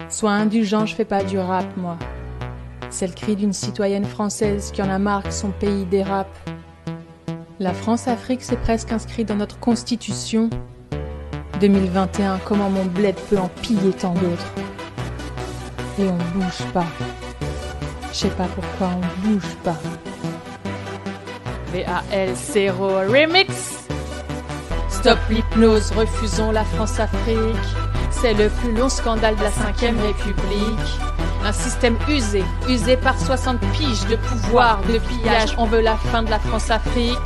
Sois indulgent, je fais pas du rap, moi. C'est le cri d'une citoyenne française qui en a marre que son pays dérape. La France-Afrique, c'est presque inscrit dans notre constitution. 2021, comment mon bled peut en piller tant d'autres. Et on bouge pas. Je sais pas pourquoi on bouge pas. VAL0 Remix. Stop l'hypnose, refusons la France-Afrique. C'est le plus long scandale de la 5ème République. Un système usé, usé par 60 piges de pouvoir, de pillage. On veut la fin de la France-Afrique.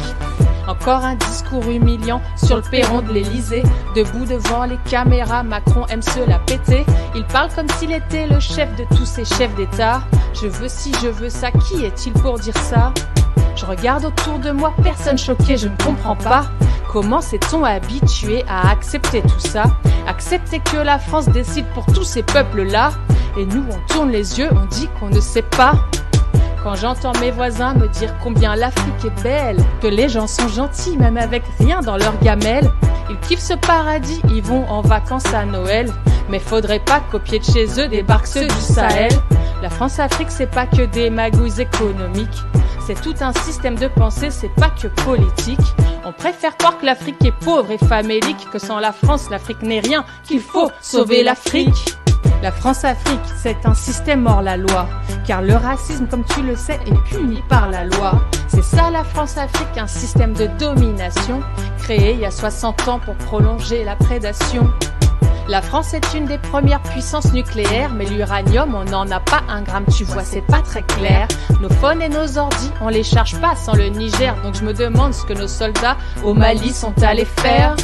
Encore un discours humiliant sur le perron de l'Elysée. Debout devant les caméras, Macron aime se la péter. Il parle comme s'il était le chef de tous ces chefs d'État. Je veux ci, je veux ça, qui est-il pour dire ça? Je regarde autour de moi, personne choqué, je ne comprends pas. Comment s'est-on habitué à accepter tout ça? Accepter que la France décide pour tous ces peuples-là. Et nous, on tourne les yeux, on dit qu'on ne sait pas. Quand j'entends mes voisins me dire combien l'Afrique est belle, que les gens sont gentils, même avec rien dans leur gamelle. Ils kiffent ce paradis, ils vont en vacances à Noël. Mais faudrait pas copier de chez eux, débarquent ceux du Sahel. La France-Afrique, c'est pas que des magouilles économiques. C'est tout un système de pensée, c'est pas que politique. On préfère croire que l'Afrique est pauvre et famélique, que sans la France, l'Afrique n'est rien, qu'il faut sauver l'Afrique. La France-Afrique, c'est un système hors la loi, car le racisme, comme tu le sais, est puni par la loi. C'est ça la France-Afrique, un système de domination, créé il y a 60 ans pour prolonger la prédation. La France est une des premières puissances nucléaires, mais l'uranium, on n'en a pas un gramme, tu vois, c'est pas très clair. Nos phones et nos ordis, on les charge pas sans le Niger, donc je me demande ce que nos soldats au Mali sont allés faire.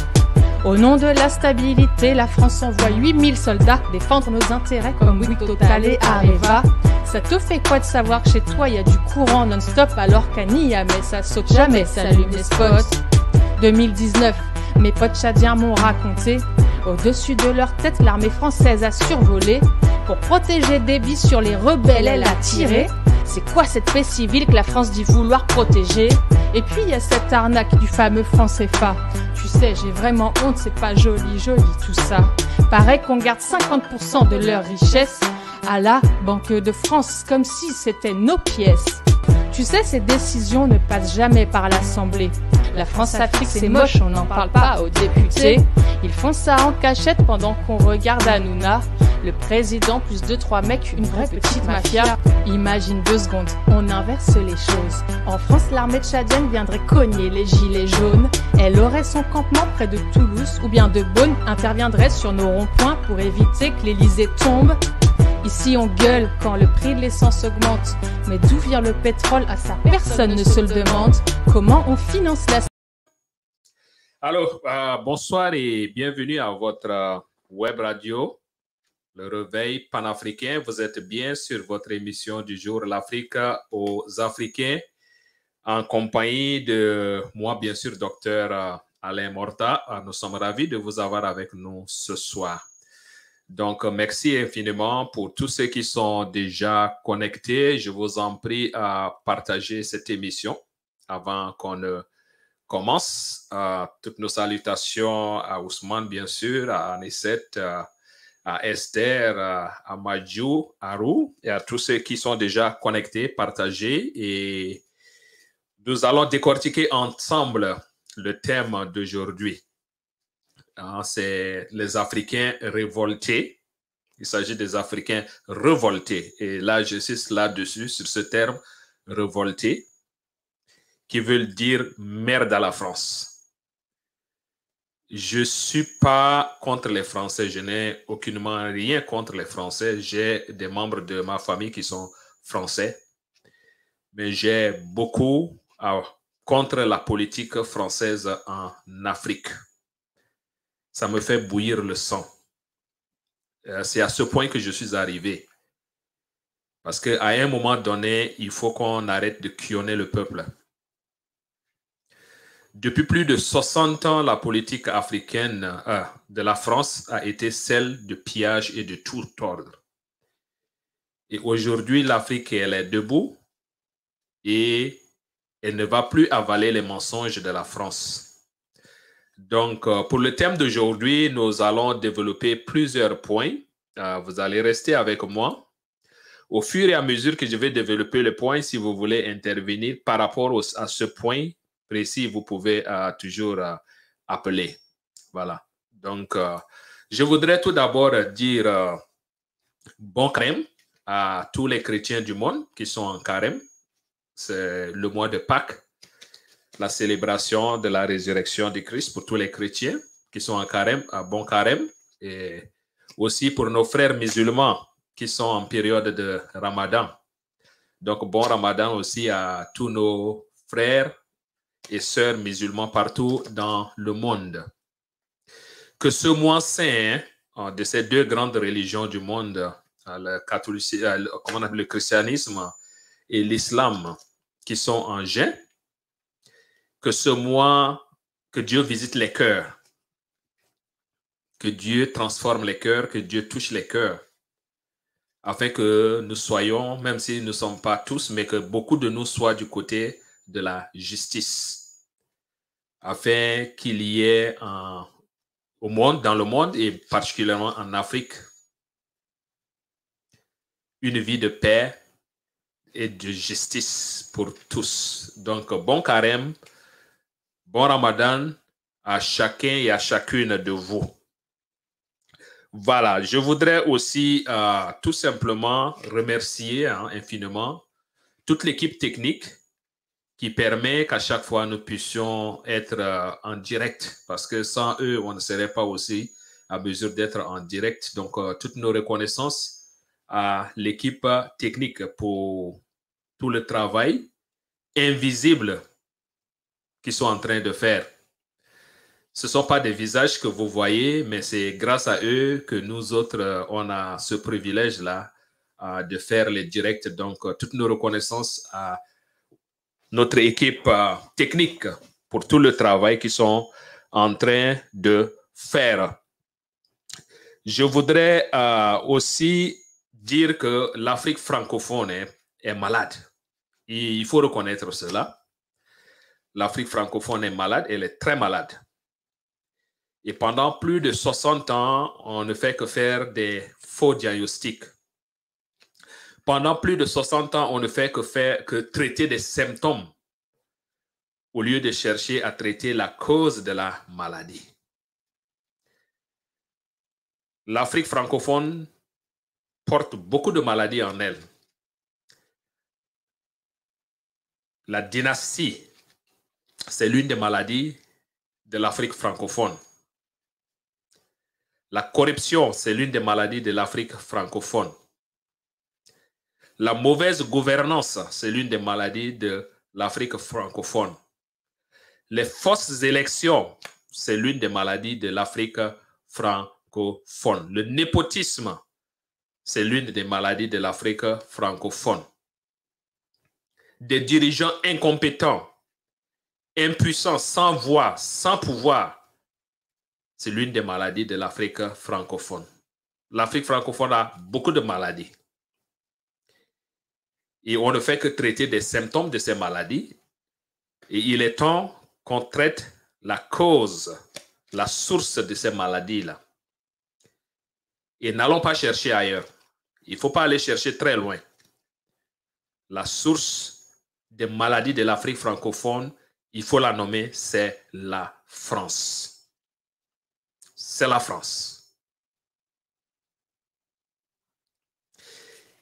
Au nom de la stabilité, la France envoie 8000 soldats défendre nos intérêts comme Bouygues, Total et Areva. Ça te fait quoi de savoir que chez toi y a du courant non-stop alors qu'à Niamey ça saute jamais, ça allume les spots. 2019, mes potes tchadiens m'ont raconté. Au-dessus de leur tête, l'armée française a survolé. Pour protéger des bis sur les rebelles, elle a tiré. C'est quoi cette paix civile que la France dit vouloir protéger? Et puis il y a cette arnaque du fameux franc CFA. Tu sais, j'ai vraiment honte, c'est pas joli, joli tout ça. Paraît qu'on garde 50% de leur richesse à la Banque de France, comme si c'était nos pièces. Tu sais, ces décisions ne passent jamais par l'Assemblée. La France-Afrique, c'est moche, on n'en parle pas aux députés. Ils font ça en cachette pendant qu'on regarde Hanouna. Le président plus 2-3 mecs, une vraie petite mafia. Imagine 2 secondes, on inverse les choses. En France, l'armée tchadienne viendrait cogner les gilets jaunes. Elle aurait son campement près de Toulouse ou bien de Beaune, interviendrait sur nos ronds-points pour éviter que l'Elysée tombe. Ici on gueule quand le prix de l'essence augmente. Mais d'où vient le pétrole? À ça, personne ne se le demande. Comment on finance la... Alors, bonsoir et bienvenue à votre web radio, le Réveil panafricain. Vous êtes bien sur votre émission du jour, l'Afrique aux Africains, en compagnie de moi, bien sûr, docteur Alain Morta. Nous sommes ravis de vous avoir avec nous ce soir. Donc, merci infiniment pour tous ceux qui sont déjà connectés. Je vous en prie à partager cette émission avant qu'on ne commence. Toutes nos salutations à Ousmane, bien sûr, à Anisset, à Esther, à Majou, à Rou et à tous ceux qui sont déjà connectés, partagés. Et nous allons décortiquer ensemble le thème d'aujourd'hui. C'est les Africains révoltés. Il s'agit des Africains révoltés. Et là, j'insiste là-dessus, sur ce terme, révolté, qui veut dire merde à la France. Je ne suis pas contre les Français. Je n'ai aucunement rien contre les Français. J'ai des membres de ma famille qui sont français. Mais j'ai beaucoup contre la politique française en Afrique. Ça me fait bouillir le sang. C'est à ce point que je suis arrivé. Parce qu'à un moment donné, il faut qu'on arrête de quionner le peuple. Depuis plus de 60 ans, la politique africaine de la France a été celle de pillage et de tout ordre. Et aujourd'hui, l'Afrique, elle est debout et elle ne va plus avaler les mensonges de la France. Donc, pour le thème d'aujourd'hui, nous allons développer plusieurs points vous allez rester avec moi. Au fur et à mesure que je vais développer le point, si vous voulez intervenir par rapport à ce point précis, vous pouvez toujours appeler. Voilà. Donc, je voudrais tout d'abord dire bon carême à tous les chrétiens du monde qui sont en carême. C'est le mois de Pâques, la célébration de la résurrection de Christ pour tous les chrétiens qui sont en carême, à bon carême. Et aussi pour nos frères musulmans qui sont en période de Ramadan. Donc, bon Ramadan aussi à tous nos frères et sœurs musulmans partout dans le monde. Que ce mois saint de ces deux grandes religions du monde, le christianisme et l'islam, qui sont en jeûne, que ce mois, que Dieu visite les cœurs, que Dieu transforme les cœurs, que Dieu touche les cœurs, afin que nous soyons, même si nous ne sommes pas tous, mais que beaucoup de nous soient du côté de la justice, afin qu'il y ait au monde, dans le monde et particulièrement en Afrique, une vie de paix et de justice pour tous. Donc, bon carême, bon Ramadan à chacun et à chacune de vous. Voilà, je voudrais aussi tout simplement remercier infiniment toute l'équipe technique qui permet qu'à chaque fois nous puissions être en direct, parce que sans eux, on ne serait pas aussi à mesure d'être en direct. Donc, toutes nos reconnaissances à l'équipe technique pour tout le travail invisible qu'ils sont en train de faire. Ce ne sont pas des visages que vous voyez, mais c'est grâce à eux que nous autres, on a ce privilège-là de faire les directs. Donc, toutes nos reconnaissances à notre équipe technique pour tout le travail qu'ils sont en train de faire. Je voudrais aussi dire que l'Afrique francophone est malade. Et il faut reconnaître cela. L'Afrique francophone est malade, elle est très malade. Et pendant plus de 60 ans, on ne fait que faire des faux diagnostics. Pendant plus de 60 ans, on ne fait que traiter des symptômes au lieu de chercher à traiter la cause de la maladie. L'Afrique francophone porte beaucoup de maladies en elle. La dynastie, c'est l'une des maladies de l'Afrique francophone. La corruption, c'est l'une des maladies de l'Afrique francophone. La mauvaise gouvernance, c'est l'une des maladies de l'Afrique francophone. Les fausses élections, c'est l'une des maladies de l'Afrique francophone. Le népotisme, c'est l'une des maladies de l'Afrique francophone. Des dirigeants incompétents, impuissants, sans voix, sans pouvoir, c'est l'une des maladies de l'Afrique francophone. L'Afrique francophone a beaucoup de maladies. Et on ne fait que traiter des symptômes de ces maladies. Et il est temps qu'on traite la cause, la source de ces maladies-là. Et n'allons pas chercher ailleurs. Il ne faut pas aller chercher très loin. La source des maladies de l'Afrique francophone, il faut la nommer, c'est la France. C'est la France.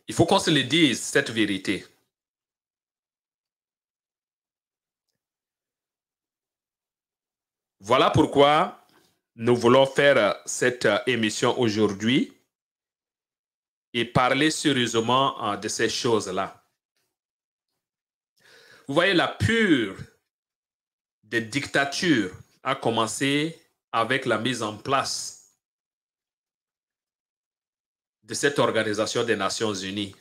Il faut qu'on se le dise, cette vérité. Voilà pourquoi nous voulons faire cette émission aujourd'hui et parler sérieusement de ces choses-là. Vous voyez, la pure des dictatures a commencé avec la mise en place de cette organisation des Nations Unies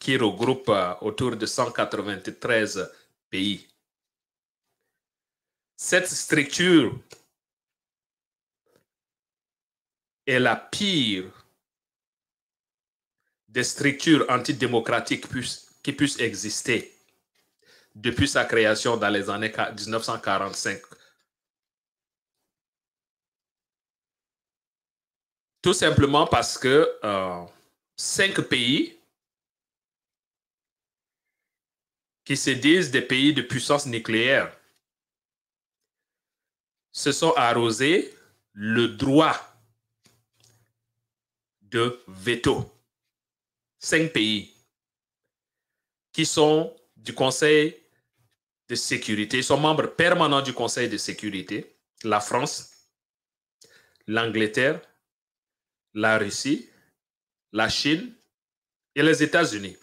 qui regroupe autour de 193 pays. Cette structure est la pire des structures antidémocratiques qui puissent exister depuis sa création dans les années 1945. Tout simplement parce que 5 pays qui se disent des pays de puissance nucléaire se sont arrosés le droit de veto. 5 pays qui sont du Conseil de sécurité, sont membres permanents du Conseil de sécurité, la France, l'Angleterre, la Russie, la Chine et les États-Unis.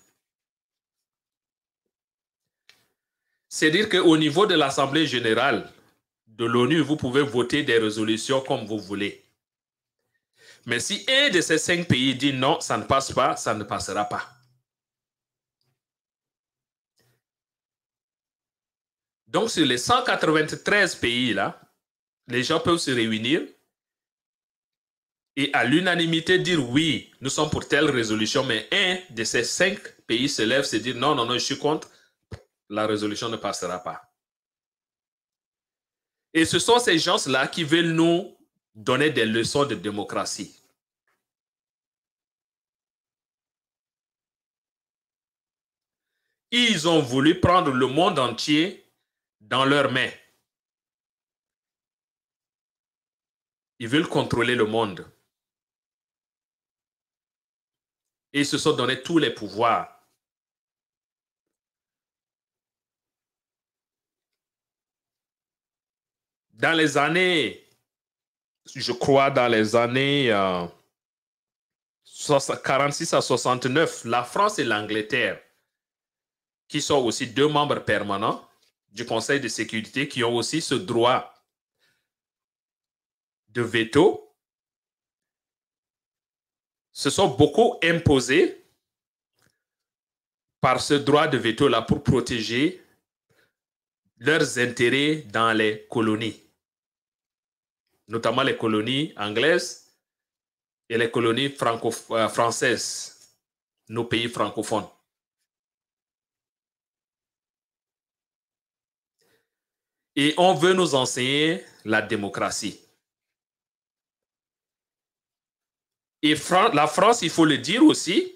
C'est dire qu'au niveau de l'Assemblée générale de l'ONU, vous pouvez voter des résolutions comme vous voulez. Mais si un de ces 5 pays dit non, ça ne passe pas, ça ne passera pas. Donc, sur les 193 pays-là, les gens peuvent se réunir et à l'unanimité dire oui, nous sommes pour telle résolution, mais un de ces 5 pays se lève et se dit non, non, non, je suis contre, la résolution ne passera pas. Et ce sont ces gens-là qui veulent nous donner des leçons de démocratie. Ils ont voulu prendre le monde entier dans leurs mains. Ils veulent contrôler le monde. Et ils se sont donné tous les pouvoirs. Dans les années, je crois dans les années 46 à 69, la France et l'Angleterre, qui sont aussi 2 membres permanents du Conseil de sécurité, qui ont aussi ce droit de veto, se sont beaucoup imposés par ce droit de veto-là pour protéger leurs intérêts dans les colonies, notamment les colonies anglaises et les colonies françaises, nos pays francophones. Et on veut nous enseigner la démocratie. Et la France, il faut le dire aussi,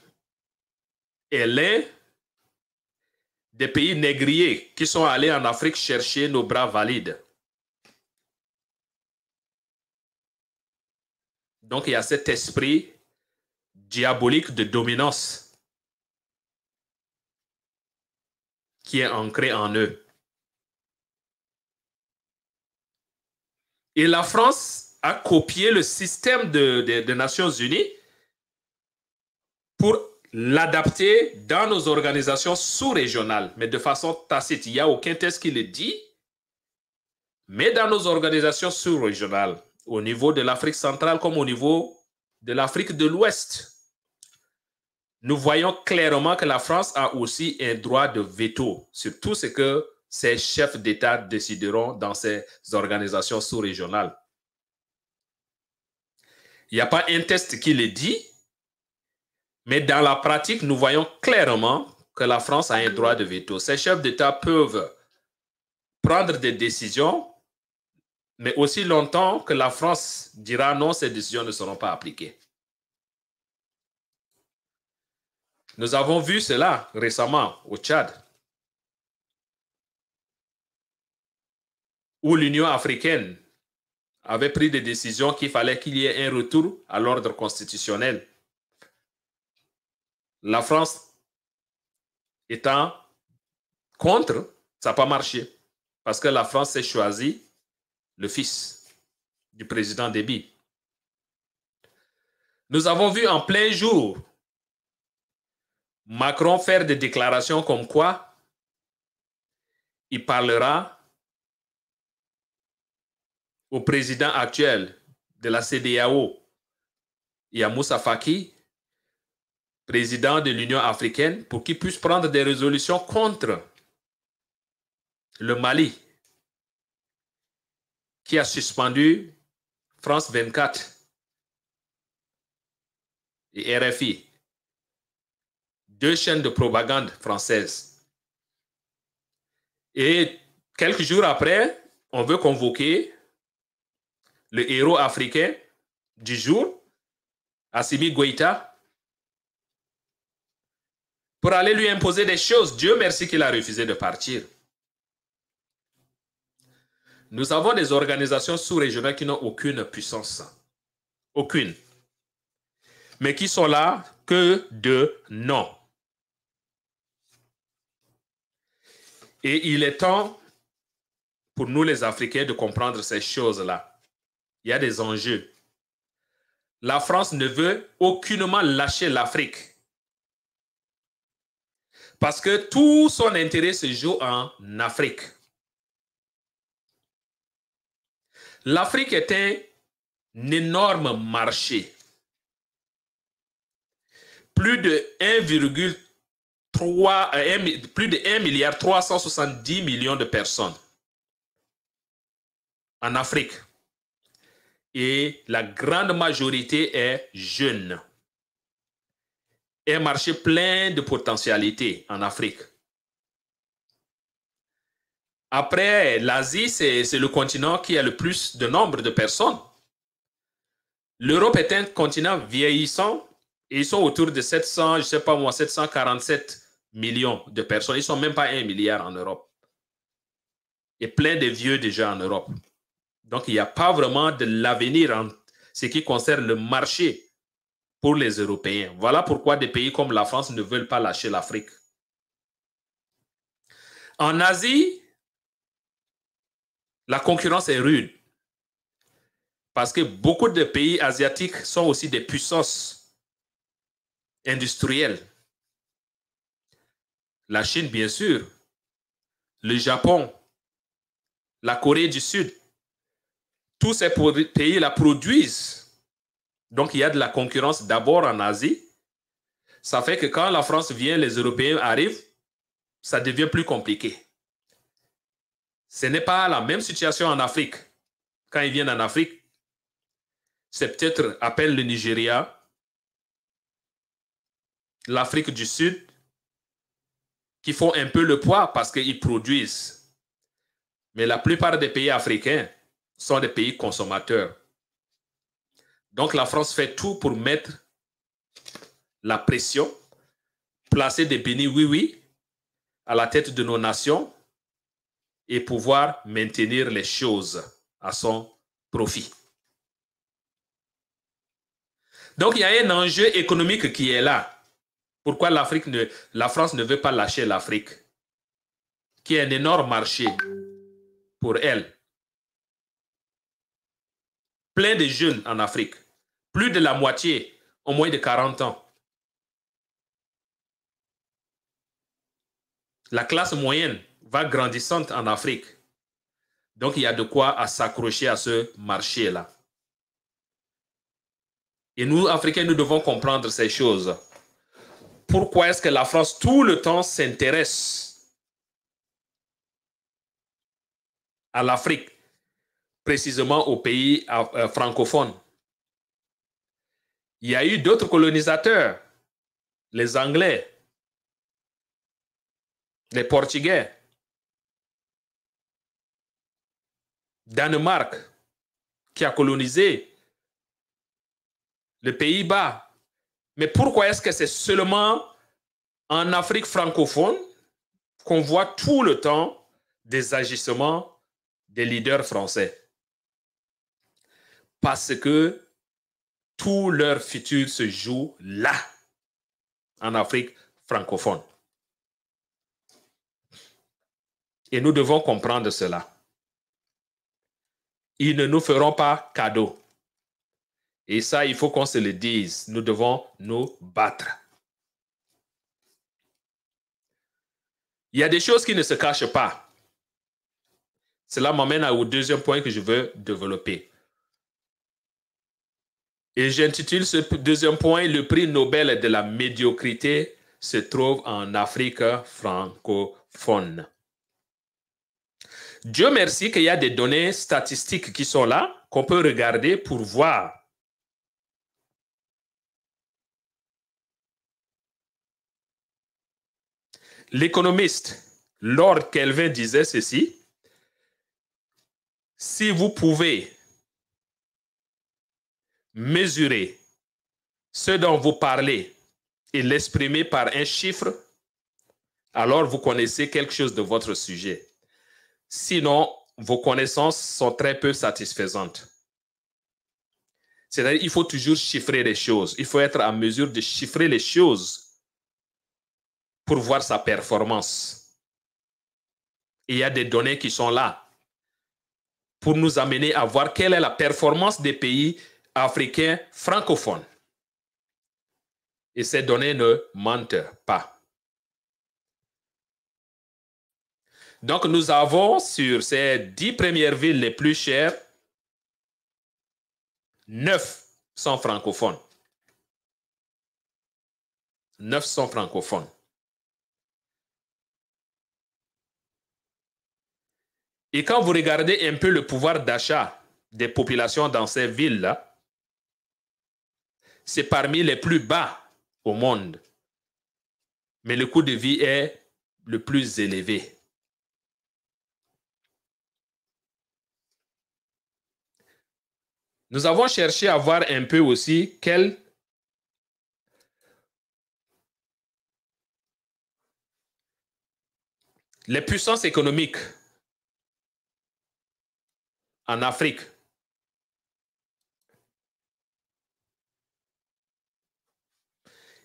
elle est des pays négriers qui sont allés en Afrique chercher nos bras valides. Donc, il y a cet esprit diabolique de dominance qui est ancré en eux. Et la France a copié le système des Nations Unies pour l'adapter dans nos organisations sous-régionales, mais de façon tacite. Il n'y a aucun texte qui le dit, mais dans nos organisations sous-régionales, au niveau de l'Afrique centrale comme au niveau de l'Afrique de l'Ouest, nous voyons clairement que la France a aussi un droit de veto sur tout ce que ces chefs d'État décideront dans ces organisations sous-régionales. Il n'y a pas un texte qui le dit, mais dans la pratique, nous voyons clairement que la France a un droit de veto. Ces chefs d'État peuvent prendre des décisions, mais aussi longtemps que la France dira non, ces décisions ne seront pas appliquées. Nous avons vu cela récemment au Tchad, où l'Union africaine avait pris des décisions qu'il fallait qu'il y ait un retour à l'ordre constitutionnel. La France étant contre, ça n'a pas marché. Parce que la France s'est choisi le fils du président Déby. Nous avons vu en plein jour Macron faire des déclarations comme quoi il parlera au président actuel de la CEDEAO, Moussa Faki, président de l'Union africaine, pour qu'il puisse prendre des résolutions contre le Mali, qui a suspendu France 24 et RFI, 2 chaînes de propagande françaises. Et quelques jours après, on veut convoquer le héros africain du jour Assimi Goïta, pour aller lui imposer des choses. Dieu merci qu'il a refusé de partir. Nous avons des organisations sous-régionales qui n'ont aucune puissance. Aucune. Mais qui sont là que de nom. Et il est temps pour nous les Africains de comprendre ces choses-là. Il y a des enjeux. La France ne veut aucunement lâcher l'Afrique. Parce que tout son intérêt se joue en Afrique. L'Afrique est un énorme marché. Plus de 1 milliard 370 millions de personnes en Afrique. Et la grande majorité est jeune. Un marché plein de potentialités en Afrique. Après, l'Asie, c'est le continent qui a le plus de nombre de personnes. L'Europe est un continent vieillissant et ils sont autour de 747 millions de personnes. Ils ne sont même pas 1 milliard en Europe. Et plein de vieux déjà en Europe. Donc, il n'y a pas vraiment de l'avenir en ce qui concerne le marché pour les Européens. Voilà pourquoi des pays comme la France ne veulent pas lâcher l'Afrique. En Asie, la concurrence est rude. Parce que beaucoup de pays asiatiques sont aussi des puissances industrielles. La Chine, bien sûr. Le Japon. La Corée du Sud. Tous ces pays-là produisent. Donc, il y a de la concurrence d'abord en Asie. Ça fait que quand la France vient, les Européens arrivent, ça devient plus compliqué. Ce n'est pas la même situation en Afrique. Quand ils viennent en Afrique, c'est peut-être à peine le Nigeria, l'Afrique du Sud, qui font un peu le poids parce qu'ils produisent. Mais la plupart des pays africains sont des pays consommateurs. Donc la France fait tout pour mettre la pression, placer des bénis oui-oui à la tête de nos nations et pouvoir maintenir les choses à son profit. Donc il y a un enjeu économique qui est là. Pourquoi la France ne veut pas lâcher l'Afrique, qui est un énorme marché pour elle. Plein de jeunes en Afrique. Plus de la moitié ont moins de 40 ans. La classe moyenne va grandissante en Afrique. Donc, il y a de quoi à s'accrocher à ce marché-là. Et nous, Africains, nous devons comprendre ces choses. Pourquoi est-ce que la France, tout le temps, s'intéresse à l'Afrique, précisément aux pays francophones? Il y a eu d'autres colonisateurs, les Anglais, les Portugais, Danemark, qui a colonisé les Pays-Bas. Mais pourquoi est-ce que c'est seulement en Afrique francophone qu'on voit tout le temps des agissements des leaders français? Parce que tout leur futur se joue là, en Afrique francophone. Et nous devons comprendre cela. Ils ne nous feront pas cadeau. Et ça, il faut qu'on se le dise. Nous devons nous battre. Il y a des choses qui ne se cachent pas. Cela m'amène au deuxième point que je veux développer. Et j'intitule ce deuxième point, le prix Nobel de la médiocrité se trouve en Afrique francophone. Dieu merci qu'il y a des données statistiques qui sont là, qu'on peut regarder pour voir. L'économiste Lord Kelvin disait ceci: si vous pouvez mesurer ce dont vous parlez et l'exprimez par un chiffre, alors vous connaissez quelque chose de votre sujet. Sinon, vos connaissances sont très peu satisfaisantes. C'est-à-dire qu'il faut toujours chiffrer les choses. Il faut être en mesure de chiffrer les choses pour voir sa performance. Et il y a des données qui sont là pour nous amener à voir quelle est la performance des pays africains francophones. Et ces données ne mentent pas. Donc, nous avons sur ces 10 premières villes les plus chères, 9 sont francophones. 9 sont francophones. Et quand vous regardez un peu le pouvoir d'achat des populations dans ces villes-là, c'est parmi les plus bas au monde. Mais le coût de vie est le plus élevé. Nous avons cherché à voir un peu aussi les puissances économiques en Afrique.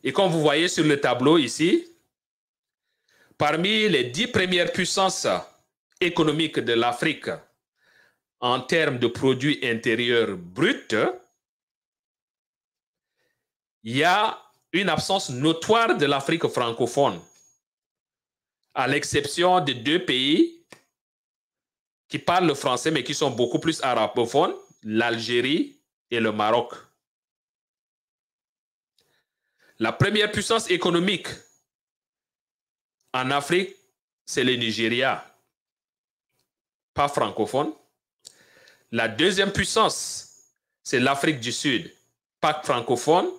Et comme vous voyez sur le tableau ici, parmi les 10 premières puissances économiques de l'Afrique en termes de produits intérieurs bruts, il y a une absence notoire de l'Afrique francophone, à l'exception de 2 pays qui parlent le français mais qui sont beaucoup plus arabophones, l'Algérie et le Maroc. La première puissance économique en Afrique, c'est le Nigeria, pas francophone. La deuxième puissance, c'est l'Afrique du Sud, pas francophone.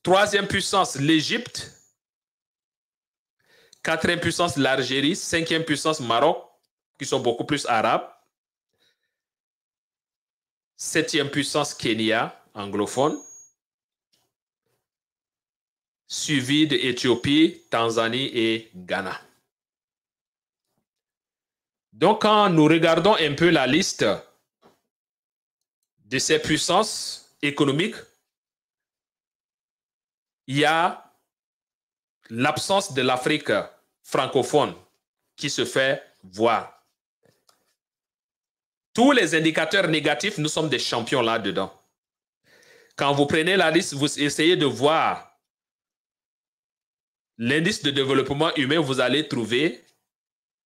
Troisième puissance, l'Égypte. Quatrième puissance, l'Algérie. Cinquième puissance, Maroc, qui sont beaucoup plus arabes. Septième puissance, Kenya, anglophone. Suivi d'Éthiopie, Tanzanie et Ghana. Donc, quand nous regardons un peu la liste de ces puissances économiques, il y a l'absence de l'Afrique francophone qui se fait voir. Tous les indicateurs négatifs, nous sommes des champions là-dedans. Quand vous prenez la liste, vous essayez de voir l'indice de développement humain, vous allez trouver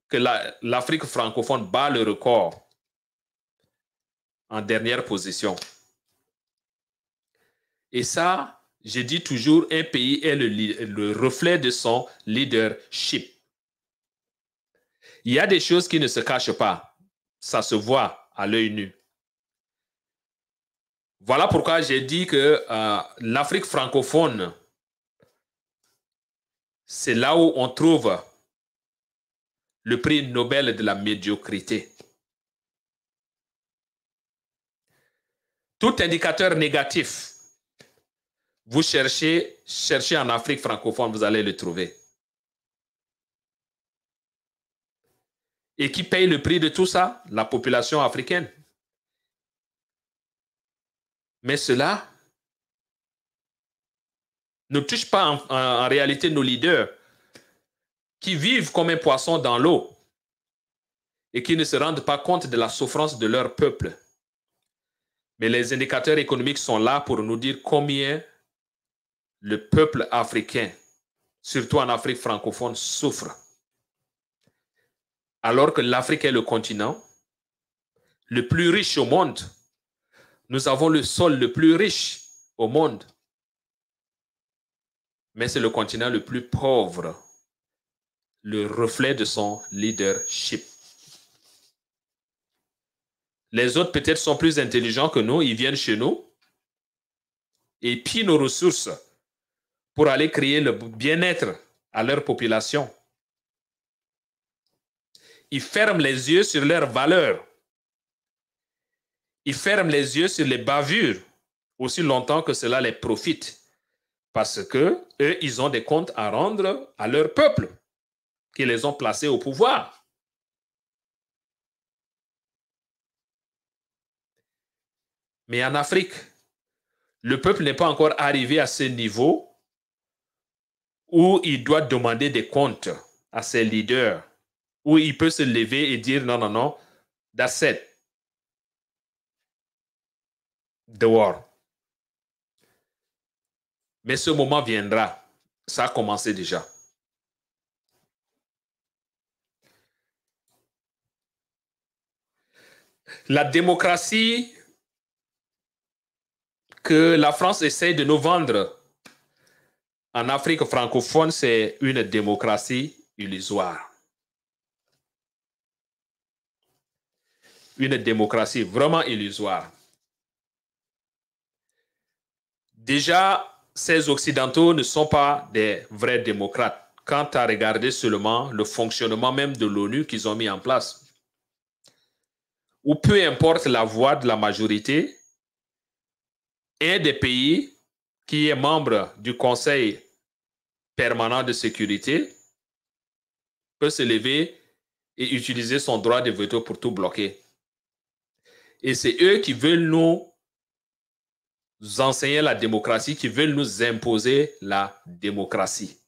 que l'Afrique francophone bat le record en dernière position. Et ça, je dis toujours, un pays est le reflet de son leadership. Il y a des choses qui ne se cachent pas. Ça se voit à l'œil nu. Voilà pourquoi j'ai dit que l'Afrique francophone, c'est là où on trouve le prix Nobel de la médiocrité. Tout indicateur négatif, vous cherchez en Afrique francophone, vous allez le trouver. Et qui paye le prix de tout ça? La population africaine. Mais cela ne touche pas en réalité nos leaders qui vivent comme un poisson dans l'eau et qui ne se rendent pas compte de la souffrance de leur peuple. Mais les indicateurs économiques sont là pour nous dire combien le peuple africain, surtout en Afrique francophone, souffre. Alors que l'Afrique est le continent le plus riche au monde. Nous avons le sol le plus riche au monde. Mais c'est le continent le plus pauvre, le reflet de son leadership. Les autres peut-être sont plus intelligents que nous, ils viennent chez nous et pillent nos ressources pour aller créer le bien-être à leur population. Ils ferment les yeux sur leurs valeurs. Ils ferment les yeux sur les bavures aussi longtemps que cela les profite. Parce que eux, ils ont des comptes à rendre à leur peuple qui les ont placés au pouvoir. Mais en Afrique, le peuple n'est pas encore arrivé à ce niveau où il doit demander des comptes à ses leaders, où il peut se lever et dire non, non, non, that's it. Dehors. Mais ce moment viendra. Ça a commencé déjà. La démocratie que la France essaie de nous vendre en Afrique francophone, c'est une démocratie illusoire. Une démocratie vraiment illusoire. Déjà, ces Occidentaux ne sont pas des vrais démocrates. Quant à regarder seulement le fonctionnement même de l'ONU qu'ils ont mis en place, où peu importe la voix de la majorité, un des pays qui est membre du Conseil permanent de sécurité peut se lever et utiliser son droit de veto pour tout bloquer. Et c'est eux qui veulent nous enseigner la démocratie, qui veulent nous imposer la démocratie.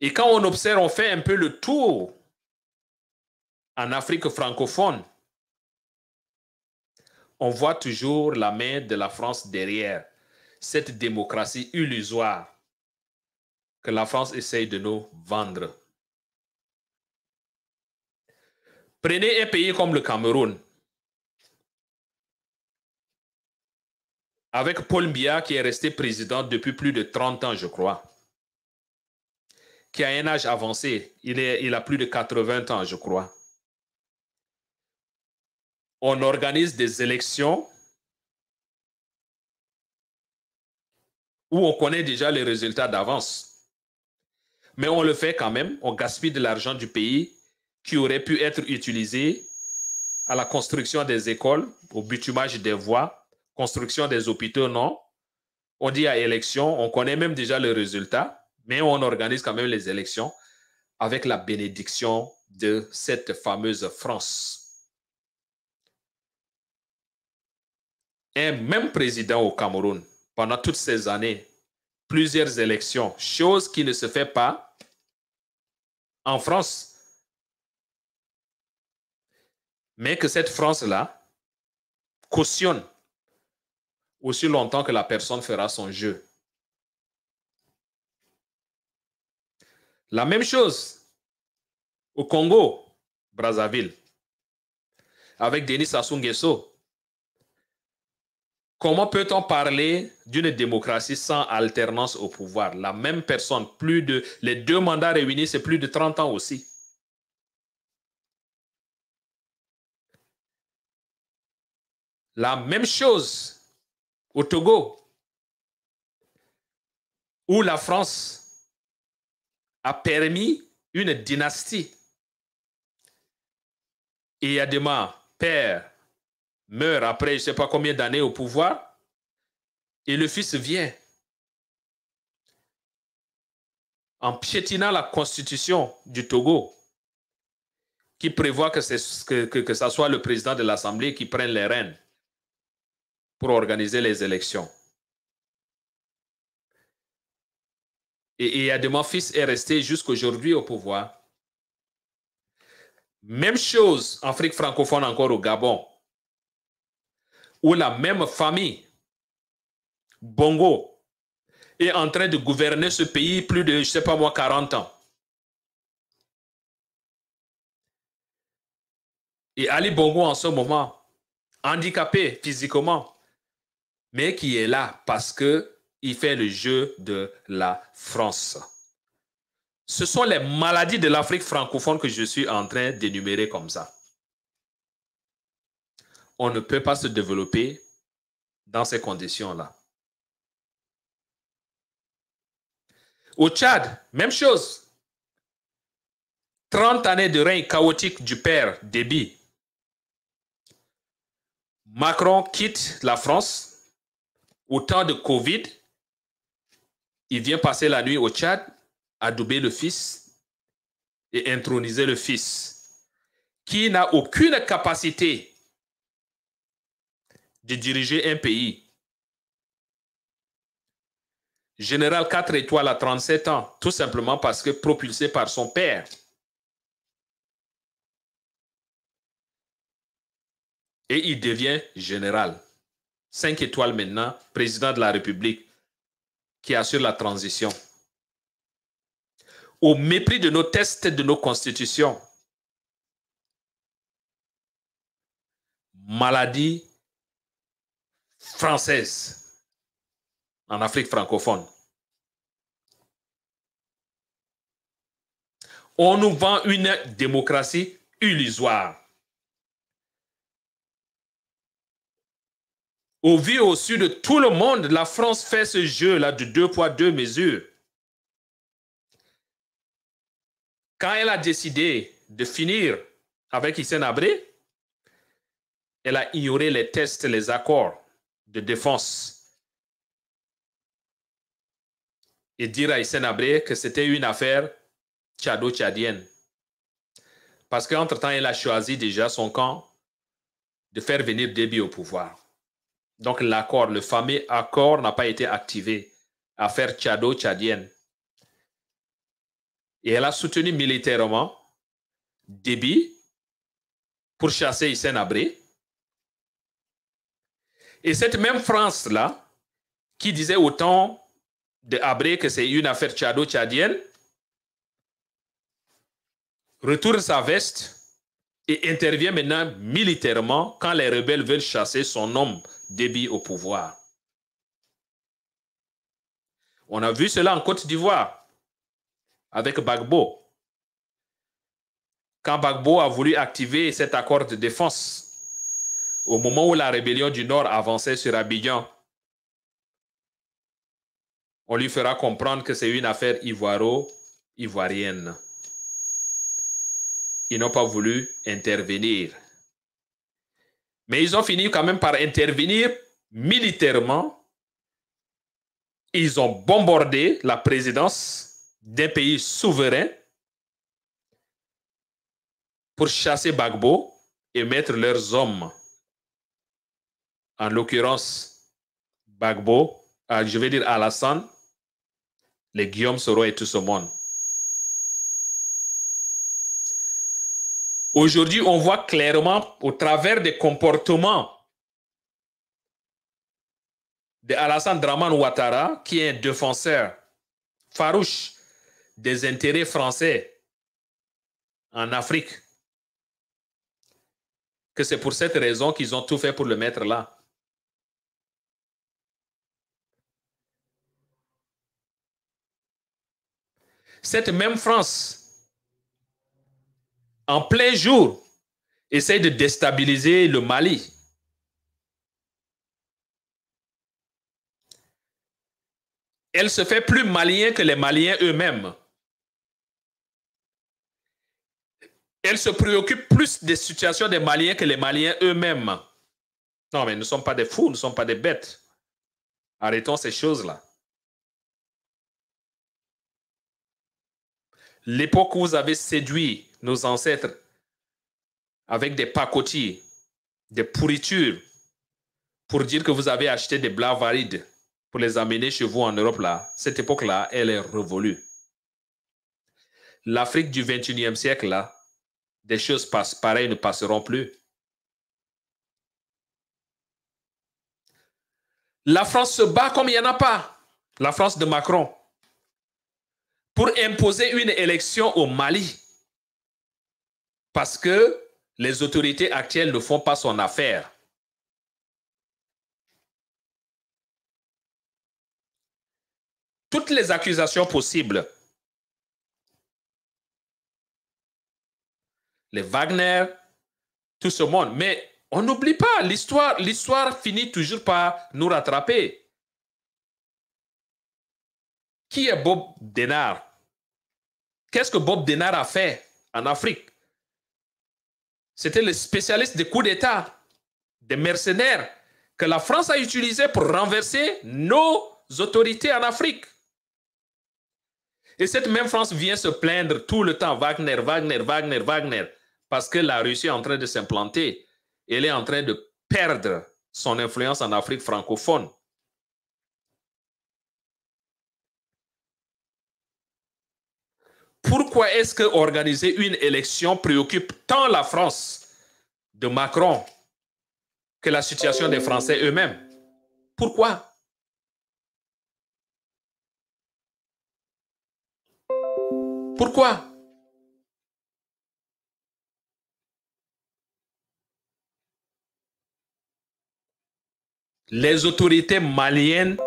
Et quand on observe, on fait un peu le tour en Afrique francophone, on voit toujours la main de la France derrière cette démocratie illusoire que la France essaye de nous vendre. Prenez un pays comme le Cameroun, avec Paul Biya qui est resté président depuis plus de 30 ans, je crois, qui a un âge avancé, il a plus de 80 ans, je crois. On organise des élections où on connaît déjà les résultats d'avance. Mais on le fait quand même, on gaspille de l'argent du pays qui aurait pu être utilisé à la construction des écoles, au bitumage des voies, construction des hôpitaux, non. On dit à élection, on connaît même déjà le résultat, mais on organise quand même les élections avec la bénédiction de cette fameuse France. Un même président au Cameroun, pendant toutes ces années, plusieurs élections, chose qui ne se fait pas en France. Mais que cette France-là cautionne aussi longtemps que la personne fera son jeu. La même chose au Congo, Brazzaville, avec Denis Sassou Nguesso. Comment peut-on parler d'une démocratie sans alternance au pouvoir? La même personne, les 2 mandats réunis, c'est plus de 30 ans aussi. La même chose au Togo, où la France a permis une dynastie. Et Yadema, père, meurt après je ne sais pas combien d'années au pouvoir, et le fils vient. En piétinant la constitution du Togo, qui prévoit que ça soit le président de l'Assemblée qui prenne les rênes pour organiser les élections. Et Yadema fils est resté jusqu'aujourd'hui au pouvoir. Même chose en Afrique francophone, encore au Gabon, où la même famille, Bongo, est en train de gouverner ce pays plus de, je ne sais pas moi, 40 ans. Et Ali Bongo, en ce moment, handicapé physiquement, mais qui est là parce qu'il fait le jeu de la France. Ce sont les maladies de l'Afrique francophone que je suis en train d'énumérer comme ça. On ne peut pas se développer dans ces conditions-là. Au Tchad, même chose. 30 années de règne chaotique du père Déby. Macron quitte la France au temps de Covid. Il vient passer la nuit au Tchad, adouber le fils et introniser le fils, qui n'a aucune capacité de diriger un pays. Général 4 étoiles à 37 ans, tout simplement parce que propulsé par son père. Et il devient général. 5 étoiles maintenant, président de la République, qui assure la transition. Au mépris de nos tests, de nos constitutions. Maladie française en Afrique francophone. On nous vend une démocratie illusoire. Au vu et au su de tout le monde, la France fait ce jeu-là de 2 poids, 2 mesures. Quand elle a décidé de finir avec Hissène Habré, elle a ignoré les tests, les accords de défense. Et dire à Hissène Habré que c'était une affaire tchado-tchadienne. Parce qu'entre-temps, elle a choisi déjà son camp de faire venir Déby au pouvoir. Donc l'accord, le fameux accord n'a pas été activé. Affaire tchado-tchadienne. Et elle a soutenu militairement Déby pour chasser Hissène Habré. Et cette même France-là, qui disait au temps de Habré que c'est une affaire tchado-tchadienne, retourne sa veste et intervient maintenant militairement quand les rebelles veulent chasser son homme Déby au pouvoir. On a vu cela en Côte d'Ivoire avec Gbagbo. Quand Gbagbo a voulu activer cet accord de défense, au moment où la rébellion du Nord avançait sur Abidjan, on lui fera comprendre que c'est une affaire ivoiro-ivoirienne. Ils n'ont pas voulu intervenir. Mais ils ont fini quand même par intervenir militairement. Ils ont bombardé la présidence d'un pays souverain pour chasser Gbagbo et mettre leurs hommes. En l'occurrence, Gbagbo, je vais dire Alassane, les Guillaume Soro et tout ce monde. Aujourd'hui, on voit clairement au travers des comportements de Alassane Dramane Ouattara, qui est un défenseur farouche des intérêts français en Afrique, que c'est pour cette raison qu'ils ont tout fait pour le mettre là. Cette même France, en plein jour, essaye de déstabiliser le Mali. Elle se fait plus malien que les Maliens eux-mêmes. Elle se préoccupe plus des situations des Maliens que les Maliens eux-mêmes. Non, mais nous ne sommes pas des fous, nous ne sommes pas des bêtes. Arrêtons ces choses-là. L'époque où vous avez séduit nos ancêtres avec des pacotilles, des pourritures, pour dire que vous avez acheté des blavarides pour les amener chez vous en Europe, là, cette époque-là, elle est révolue. L'Afrique du 21e siècle, là, des choses pareilles ne passeront plus. La France se bat comme il n'y en a pas. La France de Macron. Pour imposer une élection au Mali. Parce que les autorités actuelles ne font pas son affaire. Toutes les accusations possibles. Les Wagner, tout ce monde. Mais on n'oublie pas, l'histoire finit toujours par nous rattraper. Qui est Bob Denard? Qu'est-ce que Bob Denard a fait en Afrique? C'était le spécialiste des coups d'État. des mercenaires que la France a utilisés pour renverser nos autorités en Afrique. Et cette même France vient se plaindre tout le temps, Wagner, Wagner, Wagner, Wagner, parce que la Russie est en train de s'implanter. Elle est en train de perdre son influence en Afrique francophone. Pourquoi est-ce que organiser une élection préoccupe tant la France de Macron que la situation des Français eux-mêmes? Pourquoi? Pourquoi? Les autorités maliennes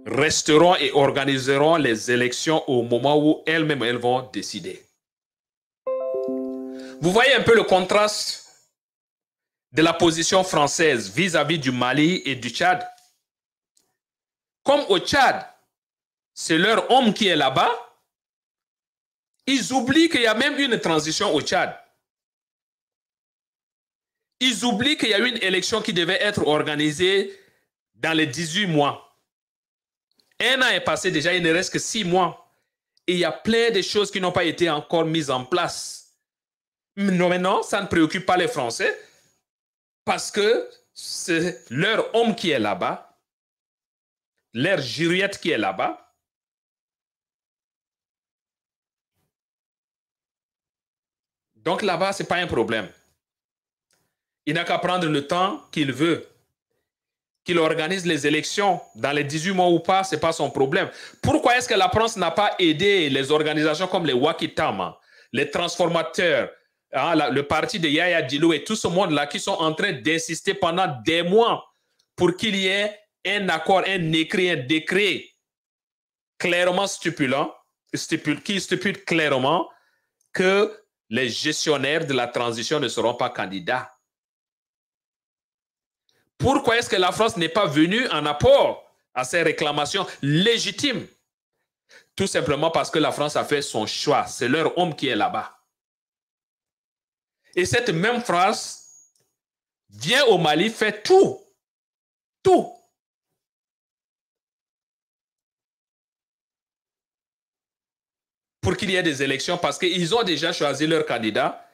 resteront et organiseront les élections au moment où elles-mêmes elles vont décider. Vous voyez un peu le contraste de la position française vis-à-vis du Mali et du Tchad. Comme au Tchad, c'est leur homme qui est là-bas, ils oublient qu'il y a même une transition au Tchad. Ils oublient qu'il y a une élection qui devait être organisée dans les 18 mois. Un an est passé déjà, il ne reste que 6 mois. Et il y a plein de choses qui n'ont pas été encore mises en place. Maintenant, ça ne préoccupe pas les Français parce que c'est leur homme qui est là-bas, leur girouette qui est là-bas. Donc là-bas, ce n'est pas un problème. Il n'a qu'à prendre le temps qu'il veut. Qu'il organise les élections dans les 18 mois ou pas, ce n'est pas son problème. Pourquoi est-ce que la France n'a pas aidé les organisations comme les Wakitama, les transformateurs, le parti de Yaya Dilo et tout ce monde-là qui sont en train d'insister pendant des mois pour qu'il y ait un accord, un écrit, un décret clairement qui stipule clairement que les gestionnaires de la transition ne seront pas candidats. Pourquoi est-ce que la France n'est pas venue en apport à ces réclamations légitimes? Tout simplement parce que la France a fait son choix. C'est leur homme qui est là-bas. Et cette même France vient au Mali, fait tout pour qu'il y ait des élections parce qu'ils ont déjà choisi leur candidat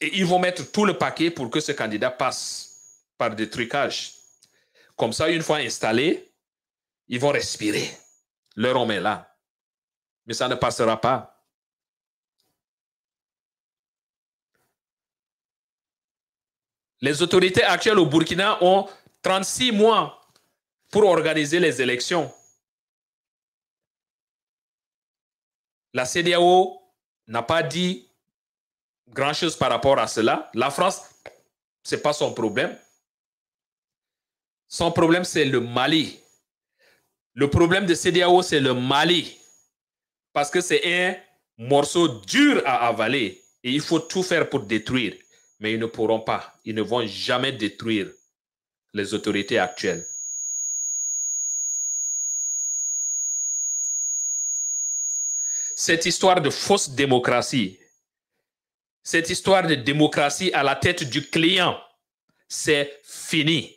et ils vont mettre tout le paquet pour que ce candidat passe par des trucages. Comme ça, une fois installés, ils vont respirer. Leur homme est là. Mais ça ne passera pas. Les autorités actuelles au Burkina ont 36 mois pour organiser les élections. La CEDEAO n'a pas dit grand-chose par rapport à cela. La France, ce n'est pas son problème. Son problème, c'est le Mali. Le problème de CEDEAO, c'est le Mali. Parce que c'est un morceau dur à avaler. Et il faut tout faire pour détruire. Mais ils ne pourront pas. Ils ne vont jamais détruire les autorités actuelles. Cette histoire de fausse démocratie, cette histoire de démocratie à la tête du client, c'est fini.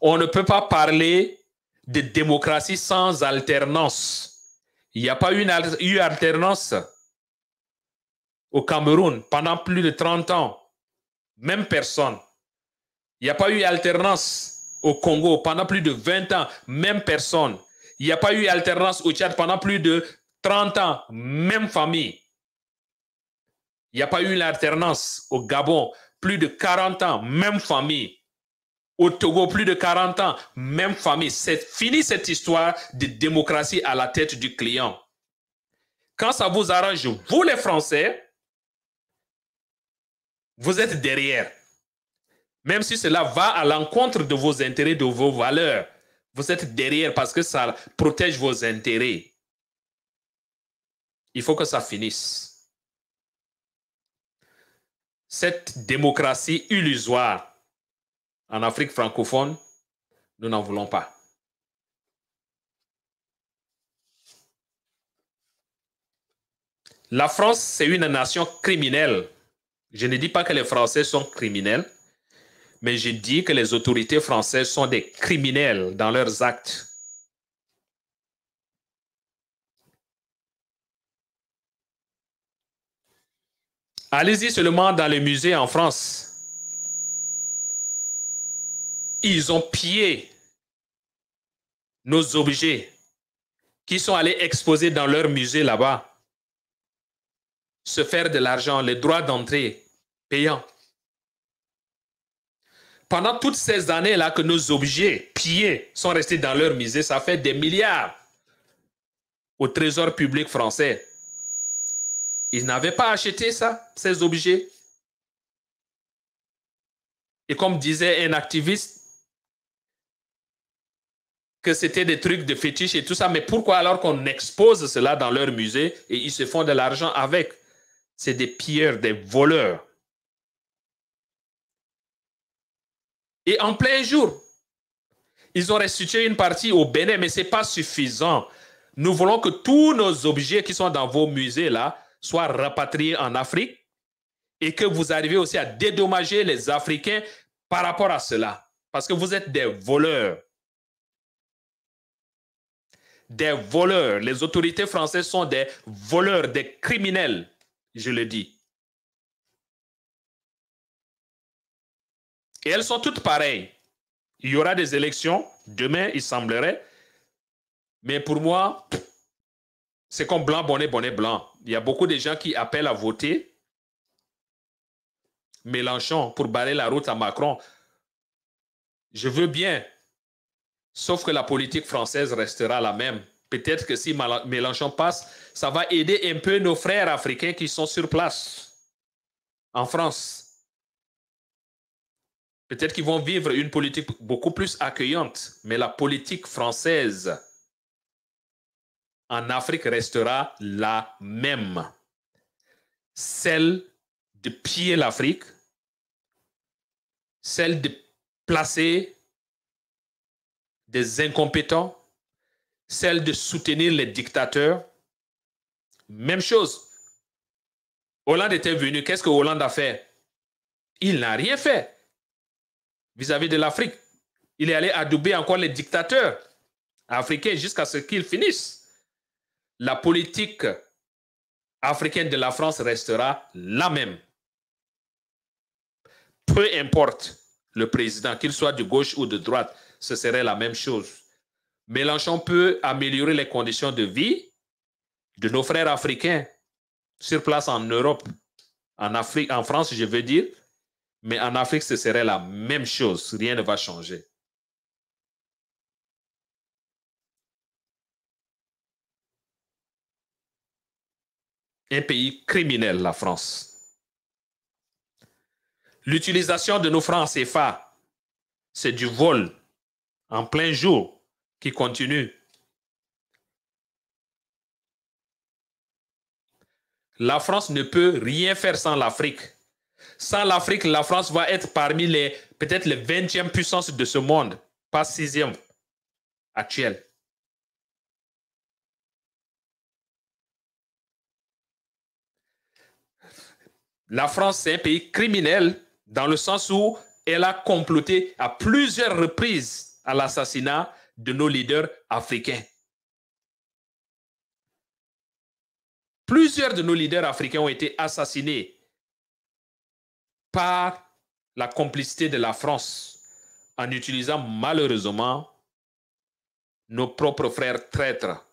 On ne peut pas parler de démocratie sans alternance. Il n'y a pas eu alternance au Cameroun pendant plus de 30 ans. Même personne. Il n'y a pas eu alternance au Congo pendant plus de 20 ans. Même personne. Il n'y a pas eu alternance au Tchad pendant plus de 30 ans. Même famille. Il n'y a pas eu l'alternance au Gabon. Plus de 40 ans. Même famille. Au Togo, plus de 40 ans, même famille. C'est fini cette histoire de démocratie à la tête du client. Quand ça vous arrange, vous les Français, vous êtes derrière. Même si cela va à l'encontre de vos intérêts, de vos valeurs, vous êtes derrière parce que ça protège vos intérêts. Il faut que ça finisse. Cette démocratie illusoire en Afrique francophone, nous n'en voulons pas. La France, c'est une nation criminelle. Je ne dis pas que les Français sont criminels, mais je dis que les autorités françaises sont des criminels dans leurs actes. Allez-y seulement dans les musées en France. Ils ont pillé nos objets qui sont allés exposer dans leur musée là-bas. Se faire de l'argent, les droits d'entrée payants. Pendant toutes ces années-là que nos objets pillés sont restés dans leur musée, ça fait des milliards au trésor public français. Ils n'avaient pas acheté ça, ces objets. Et comme disait un activiste, que c'était des trucs de fétiche et tout ça, mais pourquoi alors qu'on expose cela dans leur musée et ils se font de l'argent avec? C'est des pilleurs, des voleurs. Et en plein jour, ils ont restitué une partie au Bénin, mais ce n'est pas suffisant. Nous voulons que tous nos objets qui sont dans vos musées là soient rapatriés en Afrique et que vous arriviez aussi à dédommager les Africains par rapport à cela. Parce que vous êtes des voleurs. Des voleurs. Les autorités françaises sont des voleurs, des criminels, je le dis. Et elles sont toutes pareilles. Il y aura des élections, demain, il semblerait. Mais pour moi, c'est comme blanc, bonnet, bonnet, blanc. Il y a beaucoup de gens qui appellent à voter Mélenchon pour barrer la route à Macron. Je veux bien, sauf que la politique française restera la même. Peut-être que si Mélenchon passe, ça va aider un peu nos frères africains qui sont sur place, en France. Peut-être qu'ils vont vivre une politique beaucoup plus accueillante, mais la politique française en Afrique restera la même. Celle de piller l'Afrique, celle de placer des incompétents, celle de soutenir les dictateurs. Même chose. Hollande était venu. Qu'est-ce que Hollande a fait? Il n'a rien fait vis-à-vis de l'Afrique. Il est allé adouber encore les dictateurs africains jusqu'à ce qu'ils finissent. La politique africaine de la France restera la même. Peu importe le président, qu'il soit de gauche ou de droite, ce serait la même chose. Mélenchon peut améliorer les conditions de vie de nos frères africains sur place en Europe, en Afrique, en France, je veux dire, mais en Afrique, ce serait la même chose. Rien ne va changer. Un pays criminel, la France. L'utilisation de nos francs CFA, c'est du vol en plein jour qui continue. La France ne peut rien faire sans l'Afrique. Sans l'Afrique, la France va être parmi les, peut-être les 20e puissances de ce monde, pas 6e actuelle. La France, c'est un pays criminel dans le sens où elle a comploté à plusieurs reprises à l'assassinat de nos leaders africains. Plusieurs de nos leaders africains ont été assassinés par la complicité de la France en utilisant malheureusement nos propres frères traîtres.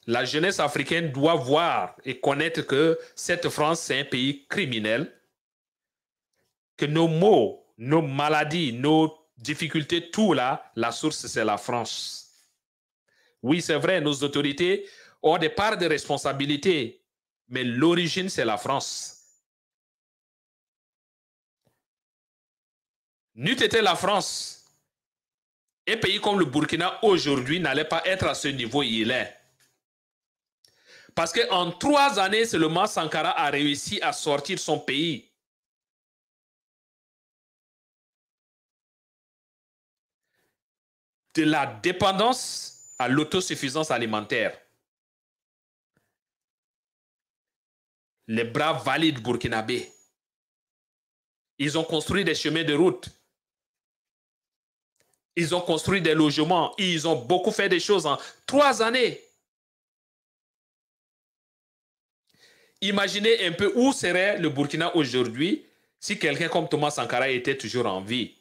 La jeunesse africaine doit voir et connaître que cette France, c'est un pays criminel, que nos maux, nos maladies, nos difficultés, tout là, la source, c'est la France. Oui, c'est vrai, nos autorités ont des parts de responsabilité, mais l'origine, c'est la France. N'eût été la France, un pays comme le Burkina aujourd'hui n'allait pas être à ce niveau où il est. Parce qu'en 3 années seulement, Sankara a réussi à sortir son pays de la dépendance à l'autosuffisance alimentaire. Les braves valides burkinabés. Ils ont construit des chemins de route. Ils ont construit des logements. Ils ont beaucoup fait des choses en 3 années. Imaginez un peu où serait le Burkina aujourd'hui si quelqu'un comme Thomas Sankara était toujours en vie.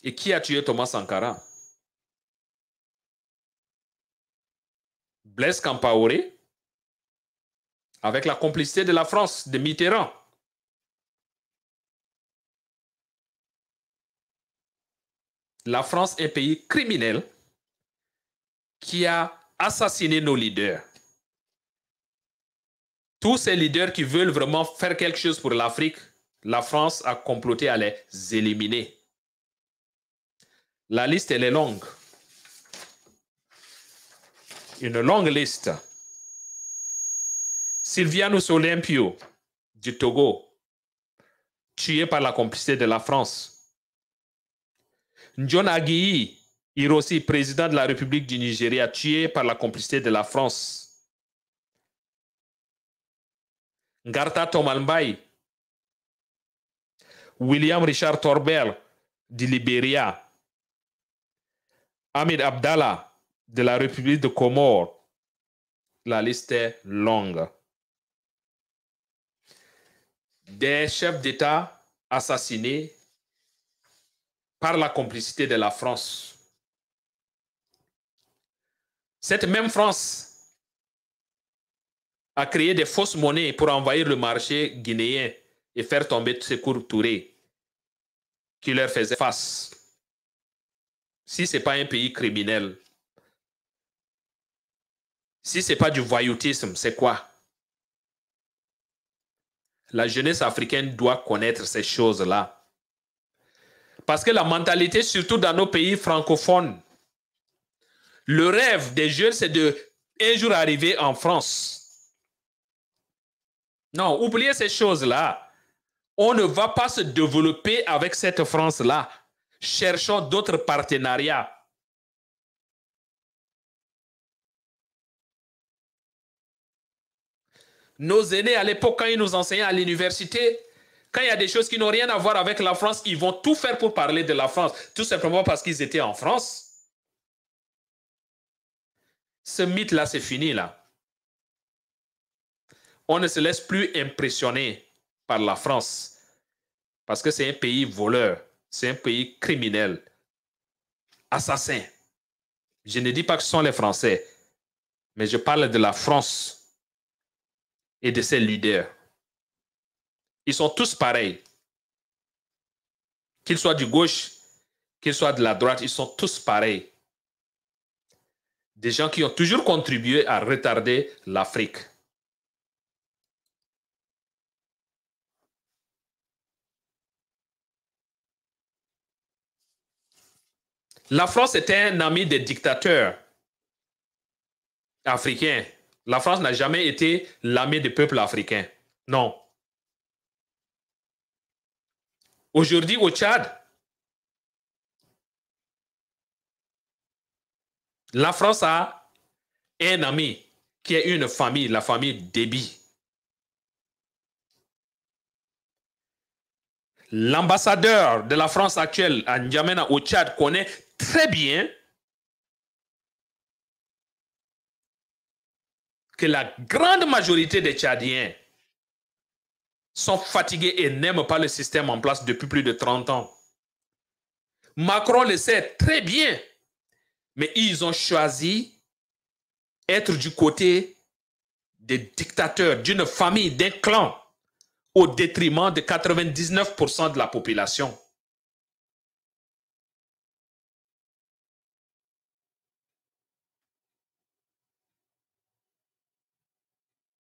Et qui a tué Thomas Sankara? Blaise Compaoré, avec la complicité de la France, de Mitterrand. La France est un pays criminel qui a assassiné nos leaders. Tous ces leaders qui veulent vraiment faire quelque chose pour l'Afrique, la France a comploté à les éliminer. La liste, elle est longue. Une longue liste. Sylvianus Olympio du Togo, tué par la complicité de la France. John Aguiyi Ironsi, président de la République du Nigeria, tué par la complicité de la France. Ngarta Tomalmbaye, William Richard Torbel du Libéria, Hamid Abdallah de la République de Comores. La liste est longue. Des chefs d'État assassinés par la complicité de la France. Cette même France a créé des fausses monnaies pour envahir le marché guinéen et faire tomber Sékou Touré, qui leur faisait face. Si ce n'est pas un pays criminel, si ce n'est pas du voyoutisme, c'est quoi? La jeunesse africaine doit connaître ces choses-là. Parce que la mentalité, surtout dans nos pays francophones, le rêve des jeunes, c'est de un jour arriver en France. Non, oubliez ces choses-là. On ne va pas se développer avec cette France-là. Cherchons d'autres partenariats. Nos aînés, à l'époque, quand ils nous enseignaient à l'université, quand il y a des choses qui n'ont rien à voir avec la France, ils vont tout faire pour parler de la France, tout simplement parce qu'ils étaient en France. Ce mythe-là, c'est fini, là. On ne se laisse plus impressionner par la France, parce que c'est un pays voleur, c'est un pays criminel, assassin. Je ne dis pas que ce sont les Français, mais je parle de la France et de ses leaders. Ils sont tous pareils. Qu'ils soient du gauche, qu'ils soient de la droite, ils sont tous pareils. Des gens qui ont toujours contribué à retarder l'Afrique. La France était un ami des dictateurs africains. La France n'a jamais été l'ami des peuples africains. Non. Aujourd'hui, au Tchad, la France a un ami qui est une famille, la famille Déby. L'ambassadeur de la France actuelle à N'Djamena au Tchad connaît très bien que la grande majorité des Tchadiens sont fatigués et n'aiment pas le système en place depuis plus de 30 ans. Macron le sait très bien, mais ils ont choisi d'être du côté des dictateurs, d'une famille, d'un clan, au détriment de 99% de la population.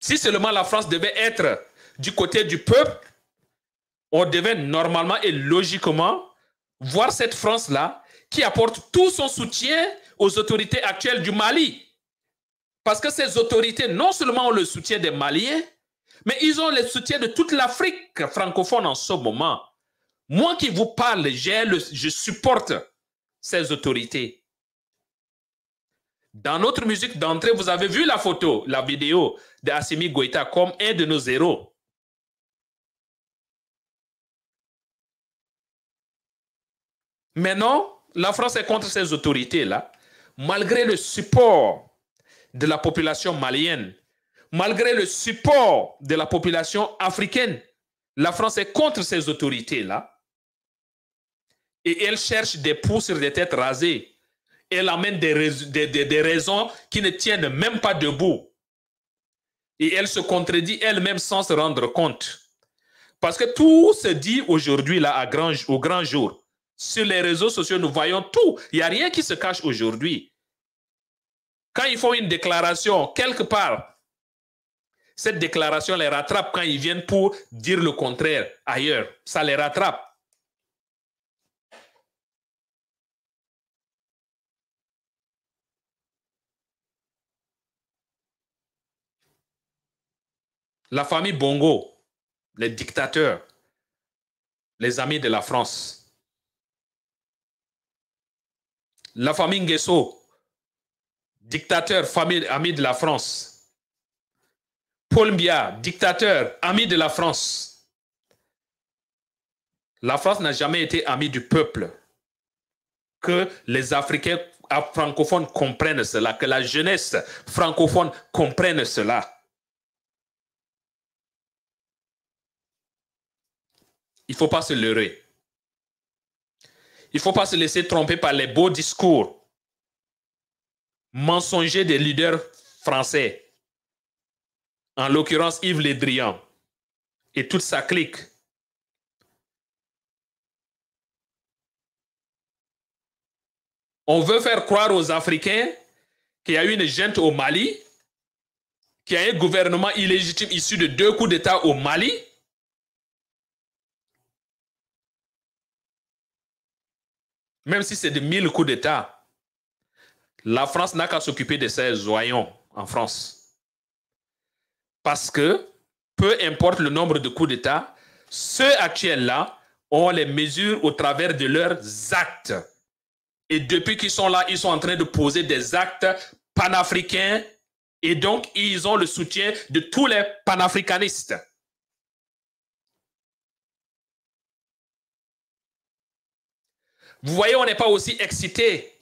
Si seulement la France devait être du côté du peuple, on devait normalement et logiquement voir cette France-là qui apporte tout son soutien aux autorités actuelles du Mali. Parce que ces autorités, non seulement ont le soutien des Maliens, mais ils ont le soutien de toute l'Afrique francophone en ce moment. Moi qui vous parle, je supporte ces autorités. Dans notre musique d'entrée, vous avez vu la photo, la vidéo d'Assimi Goïta comme un de nos héros. Maintenant, la France est contre ces autorités-là, malgré le support de la population malienne, malgré le support de la population africaine. La France est contre ces autorités-là. Et elle cherche des poux sur des têtes rasées. Elle amène des raisons qui ne tiennent même pas debout. Et elle se contredit elle-même sans se rendre compte. Parce que tout se dit aujourd'hui là au grand jour. Sur les réseaux sociaux, nous voyons tout. Il n'y a rien qui se cache aujourd'hui. Quand ils font une déclaration quelque part, cette déclaration les rattrape quand ils viennent pour dire le contraire ailleurs. Ça les rattrape. La famille Bongo, les dictateurs, les amis de la France. La famille Nguesso, dictateur, famille, ami de la France. Paul Biya, dictateur, ami de la France. La France n'a jamais été amie du peuple. Que les Africains francophones comprennent cela, que la jeunesse francophone comprenne cela. Il ne faut pas se leurrer. Il ne faut pas se laisser tromper par les beaux discours mensongers des leaders français. En l'occurrence, Yves Le Drian et toute sa clique. On veut faire croire aux Africains qu'il y a eu une junte au Mali, qu'il y a un gouvernement illégitime issu de 2 coups d'État au Mali. Même si c'est de 1000 coups d'État, la France n'a qu'à s'occuper de ses oignons en France. Parce que, peu importe le nombre de coups d'État, ceux actuels-là ont les mesures au travers de leurs actes. Et depuis qu'ils sont là, ils sont en train de poser des actes panafricains et donc ils ont le soutien de tous les panafricanistes. Vous voyez, on n'est pas aussi excité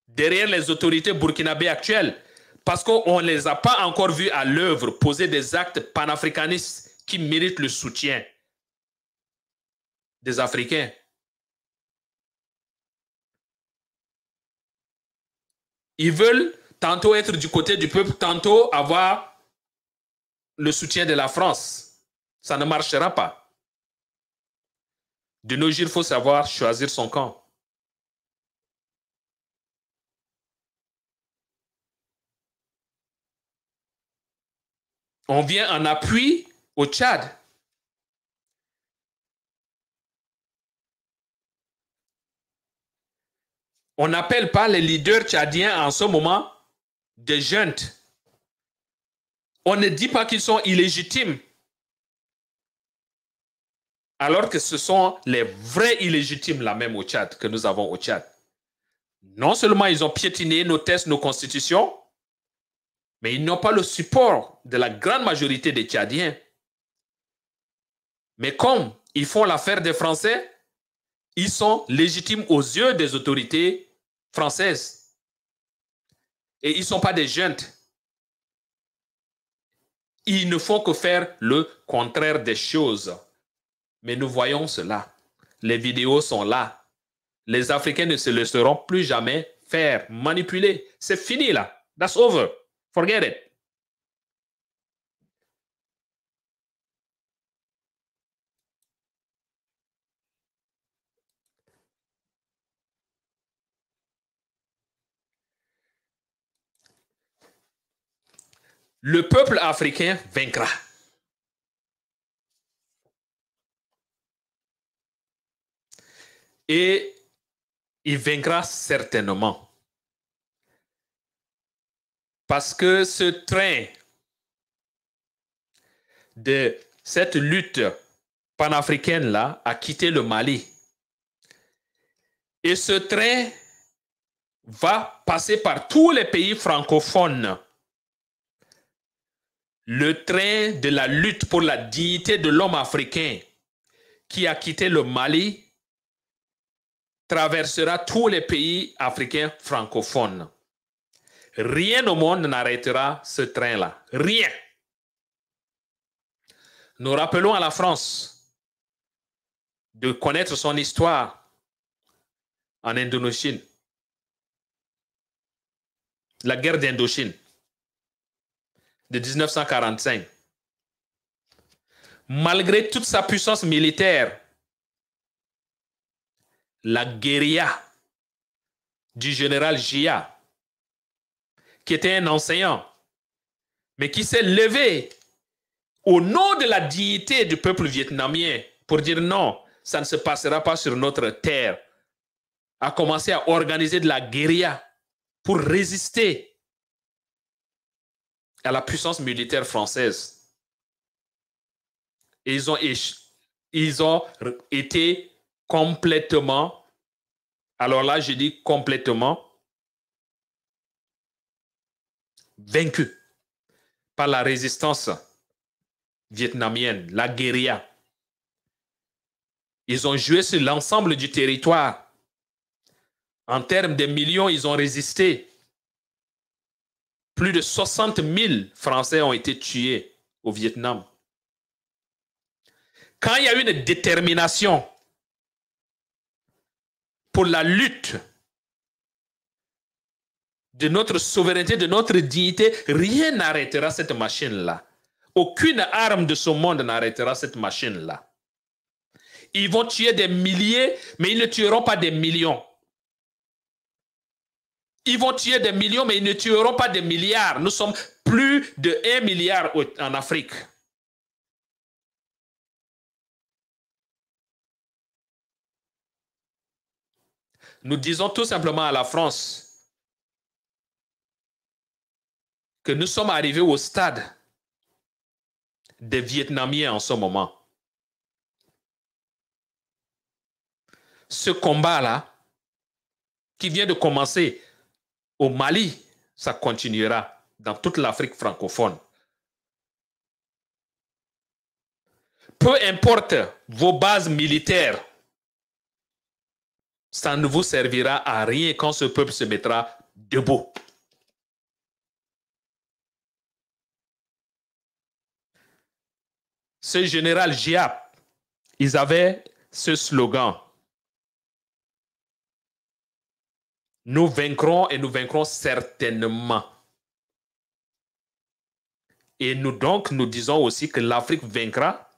derrière les autorités burkinabées actuelles parce qu'on ne les a pas encore vus à l'œuvre poser des actes panafricanistes qui méritent le soutien des Africains. Ils veulent tantôt être du côté du peuple, tantôt avoir le soutien de la France. Ça ne marchera pas. De nos jours, il faut savoir choisir son camp. On vient en appui au Tchad. On n'appelle pas les leaders tchadiens en ce moment des juntes. On ne dit pas qu'ils sont illégitimes. Alors que ce sont les vrais illégitimes là même au Tchad, que nous avons au Tchad. Non seulement ils ont piétiné nos textes, nos constitutions, mais ils n'ont pas le support de la grande majorité des Tchadiens. Mais comme ils font l'affaire des Français, ils sont légitimes aux yeux des autorités françaises. Et ils ne sont pas des juntes. Ils ne font que faire le contraire des choses. Mais nous voyons cela. Les vidéos sont là. Les Africains ne se laisseront plus jamais faire, manipuler. C'est fini là. That's over. Forget it. Le peuple africain vaincra. Et il vaincra certainement. Parce que ce train de cette lutte panafricaine là a quitté le Mali. Et ce train va passer par tous les pays francophones. Le train de la lutte pour la dignité de l'homme africain qui a quitté le Mali traversera tous les pays africains francophones. Rien au monde n'arrêtera ce train-là. Rien. Nous rappelons à la France de connaître son histoire en Indochine. La guerre d'Indochine de 1945. Malgré toute sa puissance militaire, la guérilla du général Jia, qui était un enseignant, mais qui s'est levé au nom de la dignité du peuple vietnamien pour dire non, ça ne se passera pas sur notre terre, a commencé à organiser de la guérilla pour résister à la puissance militaire française. Et ils ont été complètement, alors là je dis complètement, vaincus par la résistance vietnamienne, la guérilla. Ils ont joué sur l'ensemble du territoire. En termes de millions, ils ont résisté. Plus de 60 000 Français ont été tués au Vietnam. Quand il y a une détermination pour la lutte de notre souveraineté, de notre dignité, rien n'arrêtera cette machine-là. Aucune arme de ce monde n'arrêtera cette machine-là. Ils vont tuer des milliers, mais ils ne tueront pas des millions. Ils vont tuer des millions, mais ils ne tueront pas des milliards. Nous sommes plus de 1 milliard en Afrique. Nous disons tout simplement à la France que nous sommes arrivés au stade des Vietnamiens en ce moment. Ce combat-là, qui vient de commencer au Mali, ça continuera dans toute l'Afrique francophone. Peu importe vos bases militaires, ça ne vous servira à rien quand ce peuple se mettra debout. Ce général Giap, ils avaient ce slogan: nous vaincrons et nous vaincrons certainement. Et nous donc, nous disons aussi que l'Afrique vaincra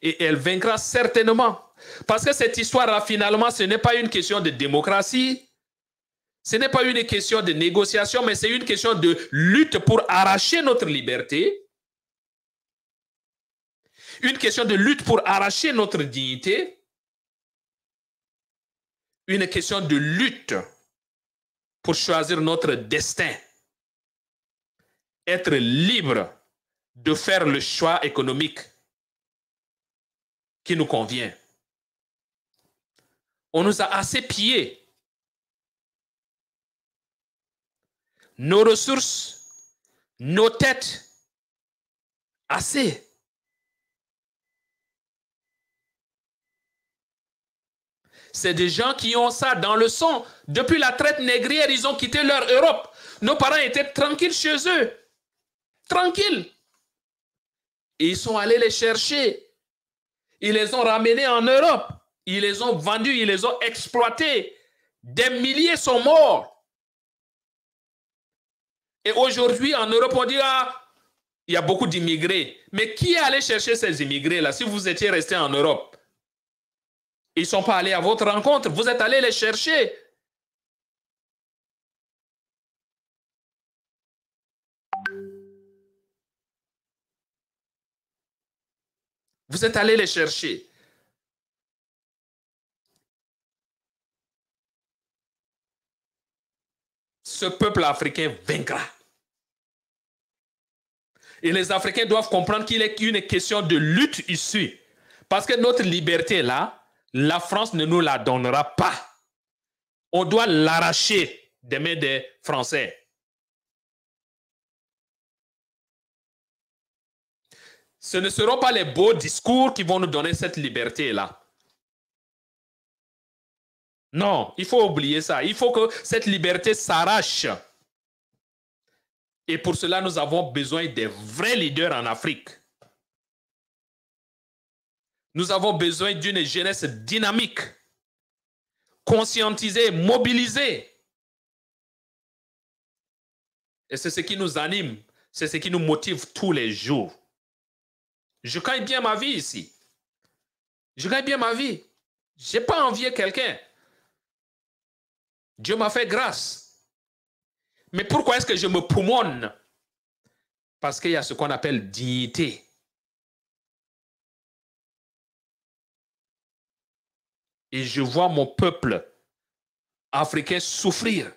et elle vaincra certainement. Parce que cette histoire-là, finalement, ce n'est pas une question de démocratie, ce n'est pas une question de négociation, mais c'est une question de lutte pour arracher notre liberté, une question de lutte pour arracher notre dignité, une question de lutte pour choisir notre destin, être libre de faire le choix économique qui nous convient. On nous a assez pillés. Nos ressources, nos têtes, assez. C'est des gens qui ont ça dans le sang. Depuis la traite négrière, ils ont quitté leur Europe. Nos parents étaient tranquilles chez eux. Tranquilles. Et ils sont allés les chercher. Ils les ont ramenés en Europe. Ils les ont vendus, ils les ont exploités. Des milliers sont morts. Et aujourd'hui, en Europe, on dit, ah, il y a beaucoup d'immigrés. Mais qui est allé chercher ces immigrés-là si vous étiez resté en Europe? Ils ne sont pas allés à votre rencontre. Vous êtes allés les chercher. Vous êtes allés les chercher. Ce peuple africain vaincra. Et les Africains doivent comprendre qu'il est une question de lutte ici. Parce que notre liberté, là, la France ne nous la donnera pas. On doit l'arracher des mains des Français. Ce ne seront pas les beaux discours qui vont nous donner cette liberté-là. Non, il faut oublier ça. Il faut que cette liberté s'arrache. Et pour cela, nous avons besoin des vrais leaders en Afrique. Nous avons besoin d'une jeunesse dynamique, conscientisée, mobilisée. Et c'est ce qui nous anime, c'est ce qui nous motive tous les jours. Je gagne bien ma vie ici. Je gagne bien ma vie. Je n'ai pas envié quelqu'un. Dieu m'a fait grâce. Mais pourquoi est-ce que je me poumonne? Parce qu'il y a ce qu'on appelle dignité. Et je vois mon peuple africain souffrir.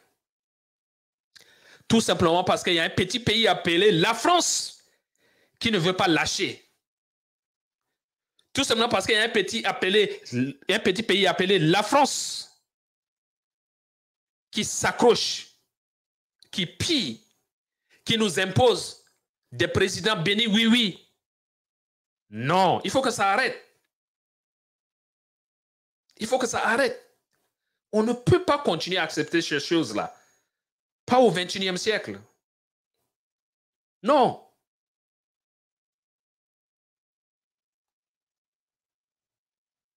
Tout simplement parce qu'il y a un petit pays appelé la France qui ne veut pas lâcher. Tout simplement parce qu'il y a un petit pays appelé la France qui s'accroche, qui pille, qui nous impose des présidents bénis, oui, oui. Non, il faut que ça arrête. Il faut que ça arrête. On ne peut pas continuer à accepter ces choses-là. Pas au XXIe siècle. Non.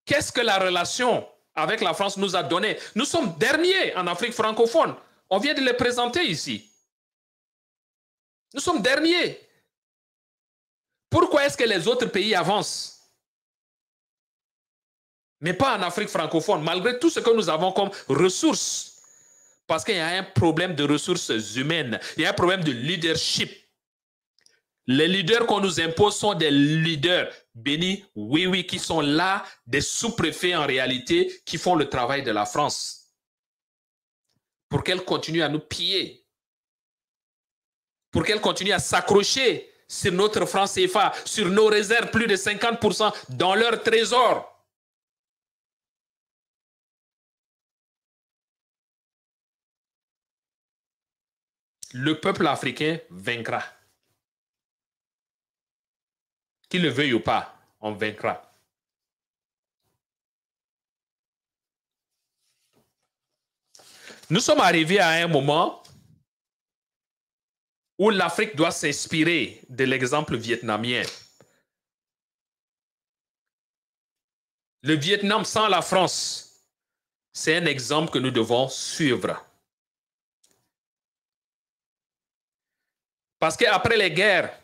Qu'est-ce que la relation avec la France nous a donné? Nous sommes derniers en Afrique francophone. On vient de les présenter ici. Nous sommes derniers. Pourquoi est-ce que les autres pays avancent? Mais pas en Afrique francophone, malgré tout ce que nous avons comme ressources. Parce qu'il y a un problème de ressources humaines. Il y a un problème de leadership. Les leaders qu'on nous impose sont des leaders bénis, oui, oui, qui sont là, des sous-préfets en réalité, qui font le travail de la France. Pour qu'elle continue à nous piller. Pour qu'elle continue à s'accrocher sur notre franc CFA, sur nos réserves, plus de 50% dans leur trésor. Le peuple africain vaincra. Qu'il le veuille ou pas, on vaincra. Nous sommes arrivés à un moment où l'Afrique doit s'inspirer de l'exemple vietnamien. Le Vietnam sans la France, c'est un exemple que nous devons suivre. Parce qu'après les guerres,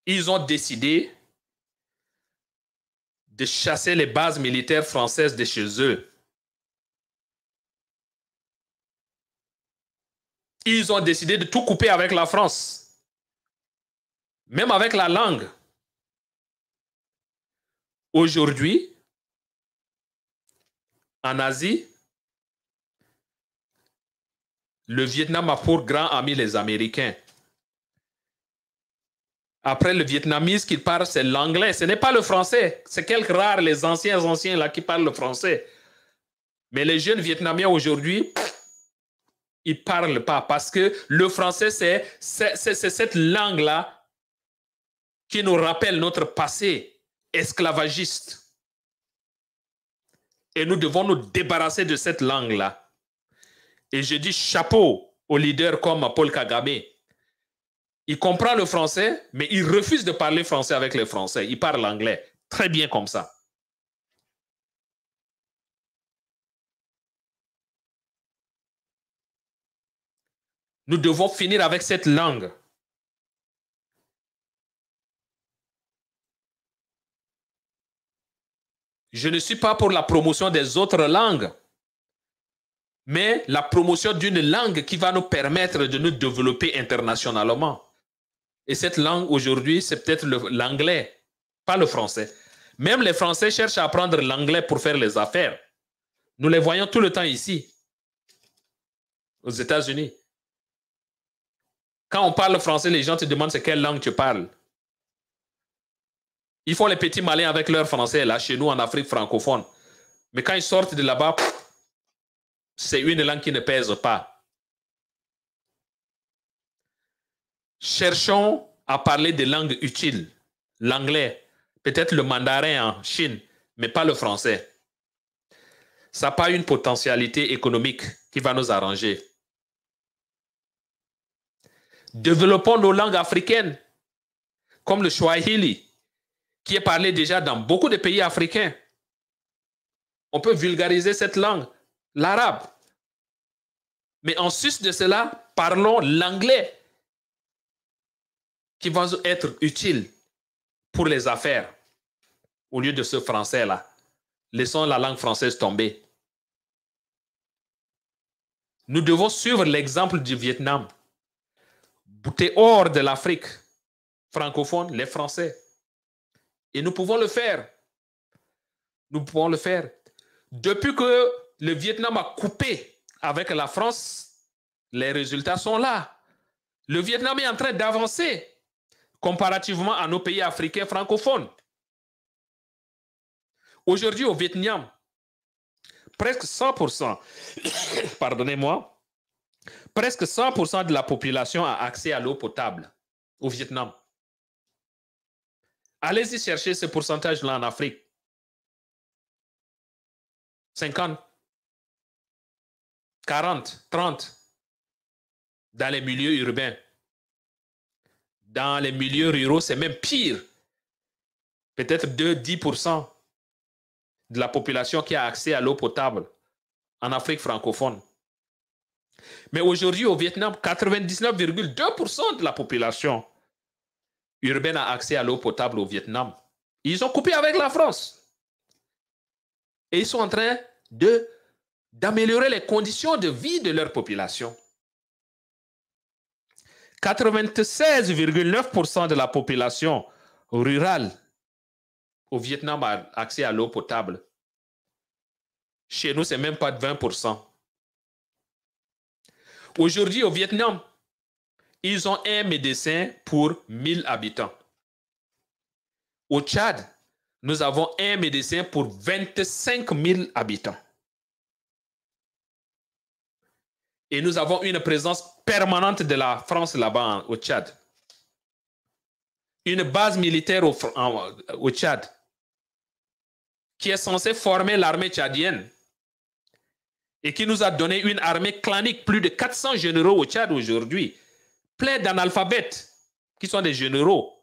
ils ont décidé de chasser les bases militaires françaises de chez eux. Ils ont décidé de tout couper avec la France. Même avec la langue. Aujourd'hui, en Asie, le Vietnam a pour grand ami les Américains. Après le vietnamese qu'ils parlent, c'est l'anglais. Ce n'est pas le français. C'est quelques rares, les anciens là qui parlent le français. Mais les jeunes Vietnamiens aujourd'hui, ils ne parlent pas parce que le français, c'est cette langue-là qui nous rappelle notre passé esclavagiste. Et nous devons nous débarrasser de cette langue-là. Et je dis chapeau aux leaders comme Paul Kagame. Il comprend le français, mais il refuse de parler français avec les Français. Il parle anglais. Très bien comme ça. Nous devons finir avec cette langue. Je ne suis pas pour la promotion des autres langues, mais la promotion d'une langue qui va nous permettre de nous développer internationalement. Et cette langue aujourd'hui, c'est peut-être l'anglais, pas le français. Même les Français cherchent à apprendre l'anglais pour faire les affaires. Nous les voyons tout le temps ici, aux États-Unis. Quand on parle français, les gens te demandent c'est quelle langue tu parles. Ils font les petits malins avec leur français, là, chez nous, en Afrique francophone. Mais quand ils sortent de là-bas, c'est une langue qui ne pèse pas. Cherchons à parler des langues utiles. L'anglais, peut-être le mandarin en Chine, mais pas le français. Ça n'a pas une potentialité économique qui va nous arranger. Développons nos langues africaines, comme le Swahili, qui est parlé déjà dans beaucoup de pays africains. On peut vulgariser cette langue, l'arabe. Mais en sus de cela, parlons l'anglais, qui va être utile pour les affaires, au lieu de ce français-là. Laissons la langue française tomber. Nous devons suivre l'exemple du Vietnam. Bouter hors de l'Afrique francophone, les Français. Et nous pouvons le faire. Nous pouvons le faire. Depuis que le Vietnam a coupé avec la France, les résultats sont là. Le Vietnam est en train d'avancer comparativement à nos pays africains francophones. Aujourd'hui, au Vietnam, presque 100%, pardonnez-moi, presque 100% de la population a accès à l'eau potable au Vietnam. Allez-y chercher ce pourcentage-là en Afrique. 50, 40, 30 dans les milieux urbains. Dans les milieux ruraux, c'est même pire. Peut-être 2-10% de la population qui a accès à l'eau potable en Afrique francophone. Mais aujourd'hui, au Vietnam, 99,2% de la population urbaine a accès à l'eau potable au Vietnam. Ils ont coupé avec la France. Et ils sont en train d'améliorer les conditions de vie de leur population. 96,9% de la population rurale au Vietnam a accès à l'eau potable. Chez nous, ce n'est même pas de 20%. Aujourd'hui, au Vietnam, ils ont un médecin pour 1000 habitants. Au Tchad, nous avons un médecin pour 25 000 habitants. Et nous avons une présence permanente de la France là-bas au Tchad. Une base militaire au Tchad qui est censée former l'armée tchadienne et qui nous a donné une armée clanique, plus de 400 généraux au Tchad aujourd'hui, plein d'analphabètes qui sont des généraux.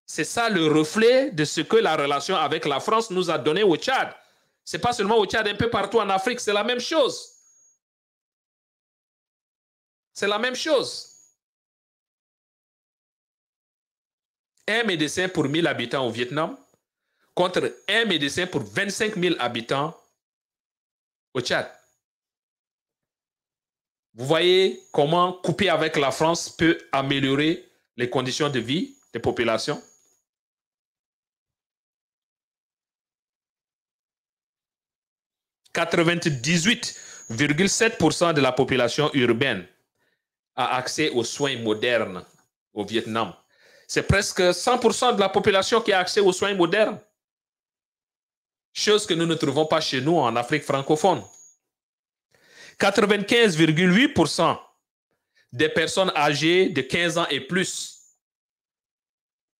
C'est ça le reflet de ce que la relation avec la France nous a donné au Tchad. Ce n'est pas seulement au Tchad, un peu partout en Afrique, c'est la même chose. C'est la même chose. Un médecin pour 1000 habitants au Vietnam contre un médecin pour 25 000 habitants au Tchad. Vous voyez comment couper avec la France peut améliorer les conditions de vie des populations? « 98,7% de la population urbaine a accès aux soins modernes au Vietnam. C'est presque 100% de la population qui a accès aux soins modernes. Chose que nous ne trouvons pas chez nous en Afrique francophone. 95,8% des personnes âgées de 15 ans et plus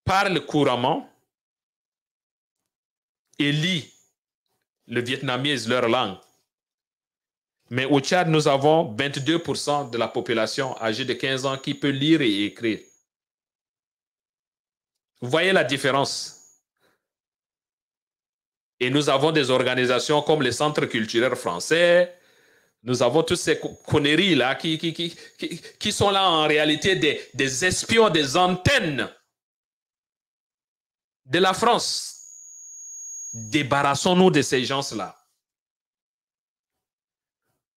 parlent couramment et lisent le vietnamese, leur langue. Mais au Tchad, nous avons 22% de la population âgée de 15 ans qui peut lire et écrire. Vous voyez la différence? Et nous avons des organisations comme les centres culturels français. Nous avons toutes ces conneries-là qui sont là en réalité des espions, des antennes de la France. Débarrassons-nous de ces gens-là.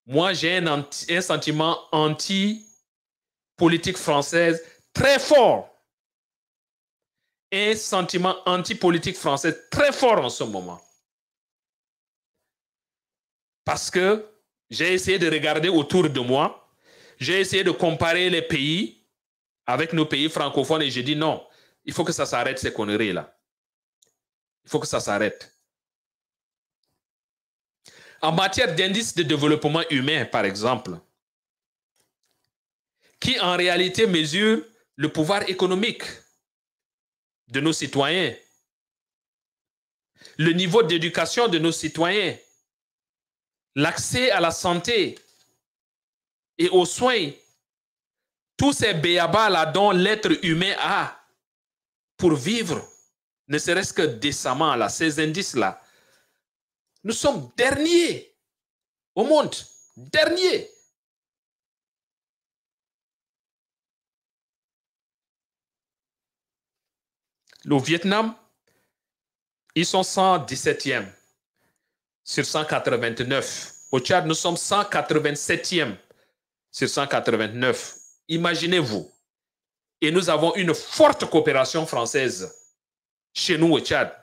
Moi, j'ai un sentiment anti-politique française très fort. Un sentiment anti-politique français très fort en ce moment. Parce que j'ai essayé de regarder autour de moi, j'ai essayé de comparer les pays avec nos pays francophones et j'ai dit non, il faut que ça s'arrête ces conneries-là. Il faut que ça s'arrête. En matière d'indice de développement humain, par exemple, qui en réalité mesure le pouvoir économique de nos citoyens, le niveau d'éducation de nos citoyens, l'accès à la santé et aux soins, tous ces béabas-là dont l'être humain a pour vivre, ne serait-ce que décemment, là, ces indices-là, nous sommes derniers au monde, derniers. Le Vietnam, ils sont 117e sur 189. Au Tchad, nous sommes 187e sur 189. Imaginez-vous. Et nous avons une forte coopération française chez nous au Tchad.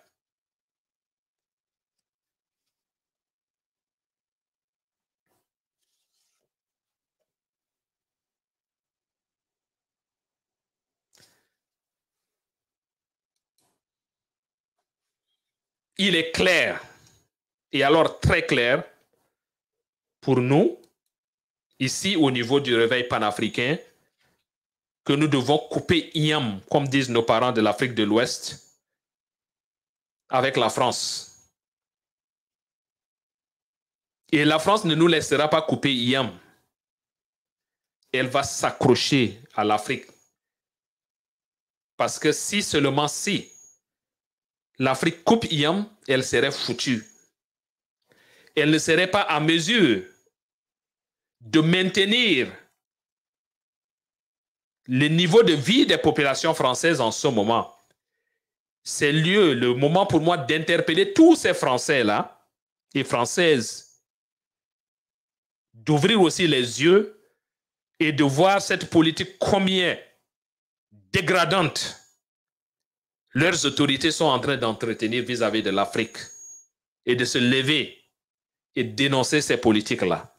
Il est clair, et alors très clair, pour nous, ici au niveau du réveil panafricain, que nous devons couper IAM, comme disent nos parents de l'Afrique de l'Ouest, avec la France. Et la France ne nous laissera pas couper IAM. Elle va s'accrocher à l'Afrique. Parce que si seulement si l'Afrique coupe IAM, elle serait foutue. Elle ne serait pas en mesure de maintenir le niveau de vie des populations françaises en ce moment. C'est le moment pour moi d'interpeller tous ces Français-là et Françaises, d'ouvrir aussi les yeux et de voir cette politique combien dégradante leurs autorités sont en train d'entretenir vis-à-vis de l'Afrique et de se lever et dénoncer ces politiques-là.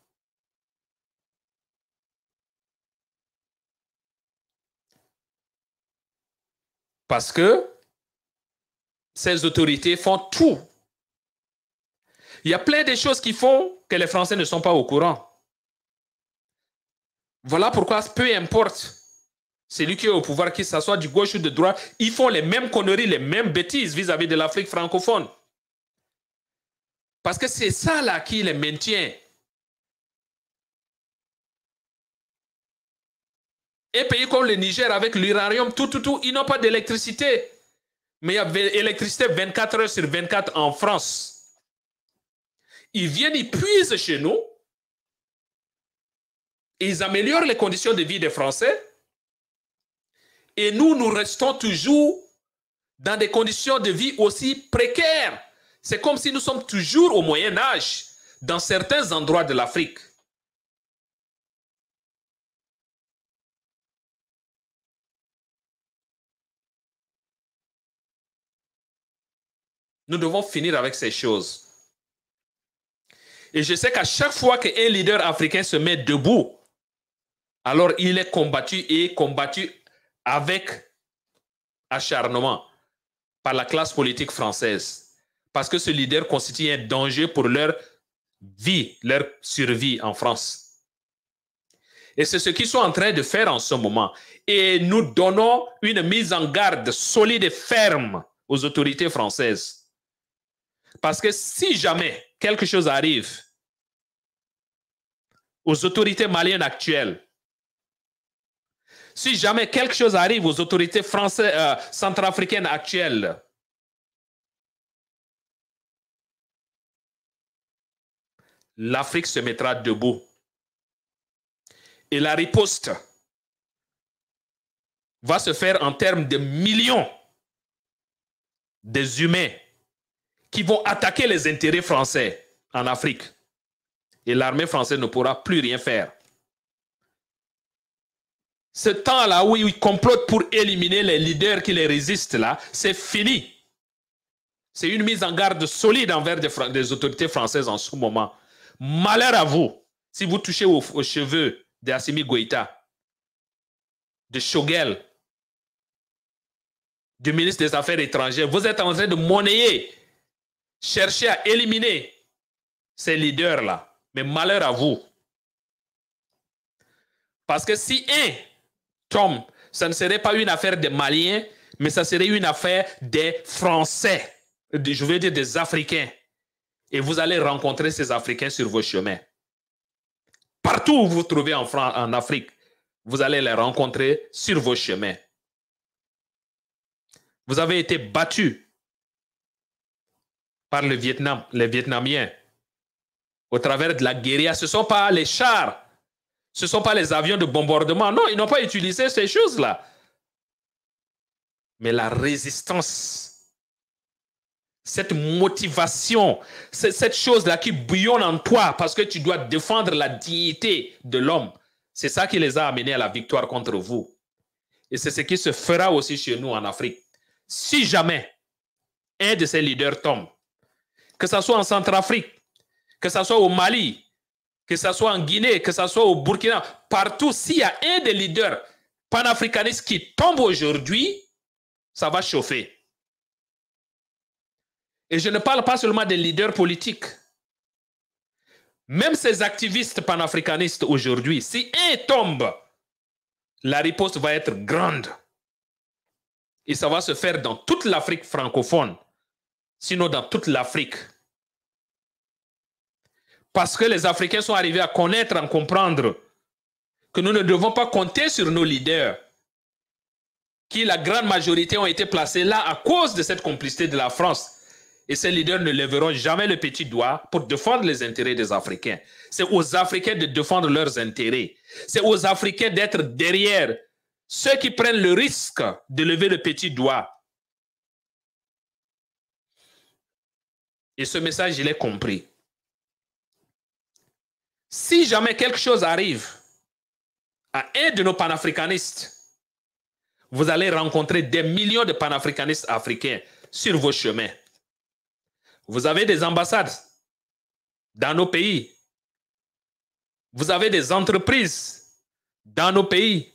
Parce que ces autorités font tout. Il y a plein de choses qui font que les Français ne sont pas au courant. Voilà pourquoi, peu importe celui qui est au pouvoir, qu'il s'assoit du gauche ou de droite, ils font les mêmes conneries, les mêmes bêtises vis-à-vis de l'Afrique francophone. Parce que c'est ça là qui les maintient. Un pays comme le Niger avec l'uranium, tout, ils n'ont pas d'électricité. Mais il y a l'électricité 24 heures sur 24 en France. Ils viennent, ils puisent chez nous. Ils améliorent les conditions de vie des Français. Et nous, nous restons toujours dans des conditions de vie aussi précaires. C'est comme si nous sommes toujours au Moyen Âge dans certains endroits de l'Afrique. Nous devons finir avec ces choses. Et je sais qu'à chaque fois qu'un leader africain se met debout, alors il est combattu et combattu avec acharnement par la classe politique française. Parce que ce leader constitue un danger pour leur vie, leur survie en France. Et c'est ce qu'ils sont en train de faire en ce moment. Et nous donnons une mise en garde solide et ferme aux autorités françaises. Parce que si jamais quelque chose arrive aux autorités maliennes actuelles, si jamais quelque chose arrive aux autorités françaises, centrafricaines actuelles, l'Afrique se mettra debout. Et la riposte va se faire en termes de millions des humains qui vont attaquer les intérêts français en Afrique. Et l'armée française ne pourra plus rien faire. Ce temps-là où ils complotent pour éliminer les leaders qui les résistent, là, c'est fini. C'est une mise en garde solide envers des autorités françaises en ce moment. Malheur à vous si vous touchez aux cheveux d'Assimi Goïta, de Choguel, du ministre des Affaires étrangères, vous êtes en train de monnayer, chercher à éliminer ces leaders-là. Mais malheur à vous. Parce que si un tombe, ça ne serait pas une affaire des Maliens, mais ça serait une affaire des Français, je veux dire des Africains. Et vous allez rencontrer ces Africains sur vos chemins. Partout où vous vous trouvez en Afrique, vous allez les rencontrer sur vos chemins. Vous avez été battus par le Vietnam, les Vietnamiens, au travers de la guérilla. Ce ne sont pas les chars, ce ne sont pas les avions de bombardement. Non, ils n'ont pas utilisé ces choses-là. Mais la résistance, cette motivation, cette chose-là qui bouillonne en toi parce que tu dois défendre la dignité de l'homme, c'est ça qui les a amenés à la victoire contre vous. Et c'est ce qui se fera aussi chez nous en Afrique. Si jamais un de ces leaders tombe, que ce soit en Centrafrique, que ce soit au Mali, que ce soit en Guinée, que ce soit au Burkina, partout, s'il y a un des leaders panafricanistes qui tombe aujourd'hui, ça va chauffer. Et je ne parle pas seulement des leaders politiques. Même ces activistes panafricanistes aujourd'hui, si un tombe, la riposte va être grande. Et ça va se faire dans toute l'Afrique francophone, sinon dans toute l'Afrique. Parce que les Africains sont arrivés à connaître, à comprendre que nous ne devons pas compter sur nos leaders, qui la grande majorité ont été placés là à cause de cette complicité de la France. Et ces leaders ne lèveront jamais le petit doigt pour défendre les intérêts des Africains. C'est aux Africains de défendre leurs intérêts. C'est aux Africains d'être derrière ceux qui prennent le risque de lever le petit doigt. Et ce message, je l'ai compris. Si jamais quelque chose arrive à un de nos panafricanistes, vous allez rencontrer des millions de panafricanistes africains sur vos chemins. Vous avez des ambassades dans nos pays. Vous avez des entreprises dans nos pays.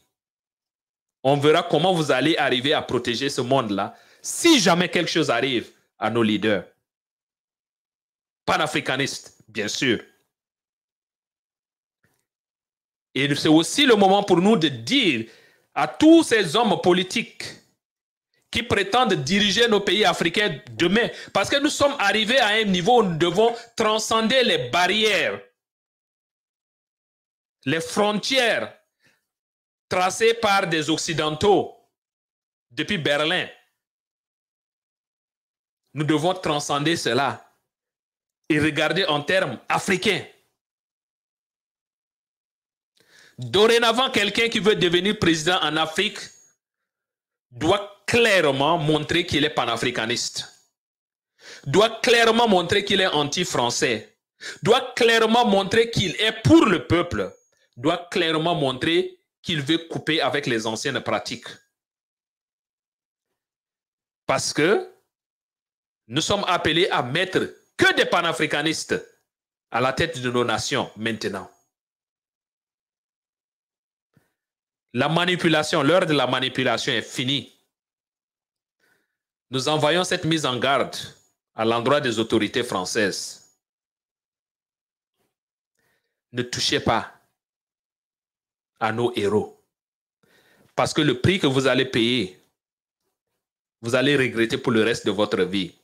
On verra comment vous allez arriver à protéger ce monde-là si jamais quelque chose arrive à nos leaders. Panafricanistes, bien sûr. Et c'est aussi le moment pour nous de dire à tous ces hommes politiques qui prétendent diriger nos pays africains demain, parce que nous sommes arrivés à un niveau où nous devons transcender les barrières, les frontières tracées par des Occidentaux depuis Berlin. Nous devons transcender cela et regarder en termes africains. Dorénavant, quelqu'un qui veut devenir président en Afrique doit clairement montrer qu'il est panafricaniste, doit clairement montrer qu'il est anti-français, doit clairement montrer qu'il est pour le peuple, doit clairement montrer qu'il veut couper avec les anciennes pratiques. Parce que nous sommes appelés à mettre que des panafricanistes à la tête de nos nations maintenant. La manipulation, l'heure de la manipulation est finie. Nous envoyons cette mise en garde à l'endroit des autorités françaises. Ne touchez pas à nos héros. Parce que le prix que vous allez payer, vous allez regretter pour le reste de votre vie.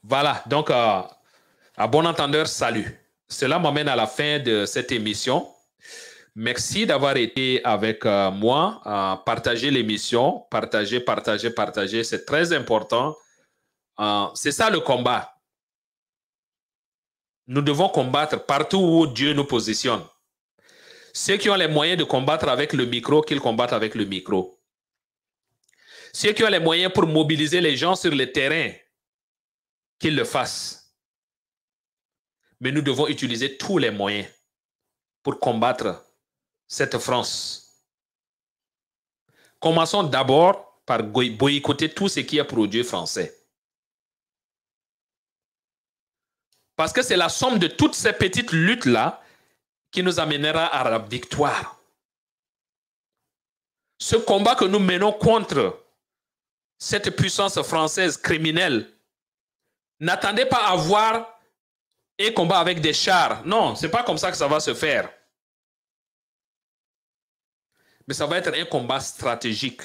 Voilà, donc à bon entendeur, salut. Cela m'amène à la fin de cette émission. Merci d'avoir été avec moi, partager l'émission, partager, c'est très important. C'est ça le combat. Nous devons combattre partout où Dieu nous positionne. Ceux qui ont les moyens de combattre avec le micro, qu'ils combattent avec le micro. Ceux qui ont les moyens pour mobiliser les gens sur le terrain, qu'ils le fassent. Mais nous devons utiliser tous les moyens pour combattre cette France. Commençons d'abord par boycotter tout ce qui est produit français. Parce que c'est la somme de toutes ces petites luttes-là qui nous amènera à la victoire. Ce combat que nous menons contre cette puissance française criminelle, n'attendez pas à voir un combat avec des chars. Non, ce n'est pas comme ça que ça va se faire. Mais ça va être un combat stratégique.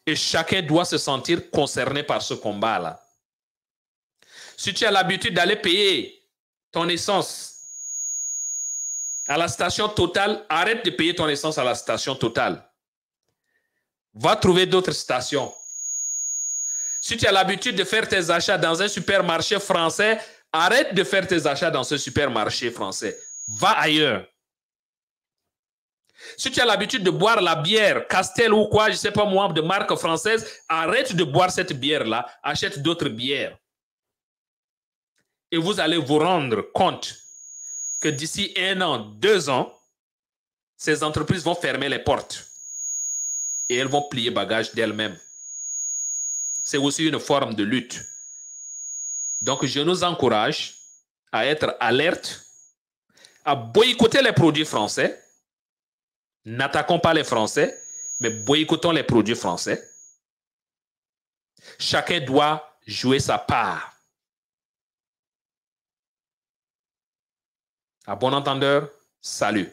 Et chacun doit se sentir concerné par ce combat-là. Si tu as l'habitude d'aller payer ton essence à la station Total, arrête de payer ton essence à la station Total. Va trouver d'autres stations. Si tu as l'habitude de faire tes achats dans un supermarché français, arrête de faire tes achats dans ce supermarché français. Va ailleurs. Si tu as l'habitude de boire la bière Castel ou quoi, je ne sais pas moi, de marque française, arrête de boire cette bière-là, achète d'autres bières. Et vous allez vous rendre compte que d'ici 1 an, 2 ans, ces entreprises vont fermer les portes. Et elles vont plier bagages d'elles-mêmes. C'est aussi une forme de lutte. Donc, je nous encourage à être alertes, à boycotter les produits français. N'attaquons pas les Français, mais boycottons les produits français. Chacun doit jouer sa part. À bon entendeur, salut.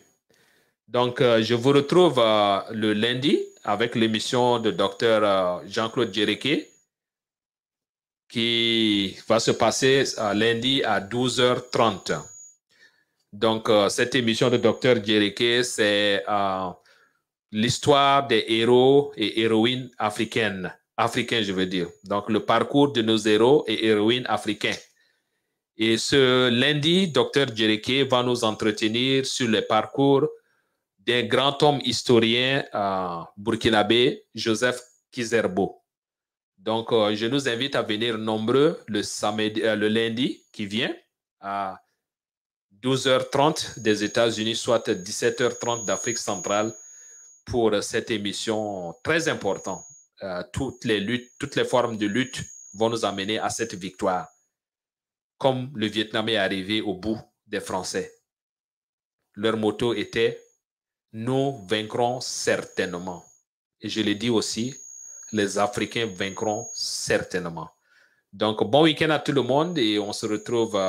Donc, je vous retrouve le lundi avec l'émission de Dr Jean-Claude Djereké qui va se passer lundi à 12h30. Donc, cette émission de Dr Djereké, c'est l'histoire des héros et héroïnes africains, je veux dire. Donc, le parcours de nos héros et héroïnes africains. Et ce lundi, Dr Djereké va nous entretenir sur le parcours d'un grand homme historien burkinabé, Joseph Kizerbo. Donc, je nous invite à venir nombreux le lundi qui vient à 12h30 des États-Unis, soit 17h30 d'Afrique centrale pour cette émission très importante. Toutes les luttes, toutes les formes de lutte vont nous amener à cette victoire. Comme le Vietnam est arrivé au bout des Français. Leur motto était « Nous vaincrons certainement ». Et je l'ai dit aussi, les Africains vaincront certainement. Donc, bon week-end à tout le monde et on se retrouve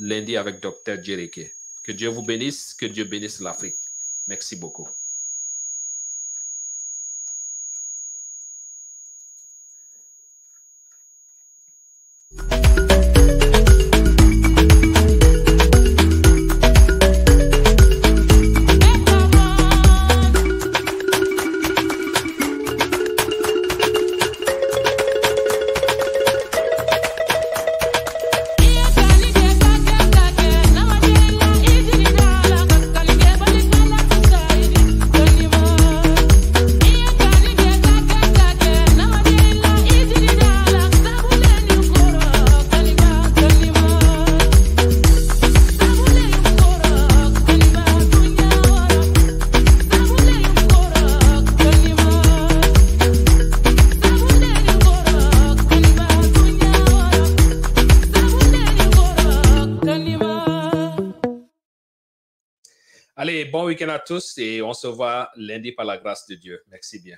lundi avec Dr Djereké. Que Dieu vous bénisse, que Dieu bénisse l'Afrique. Merci beaucoup. Allez, bon week-end à tous et on se voit lundi par la grâce de Dieu. Merci bien.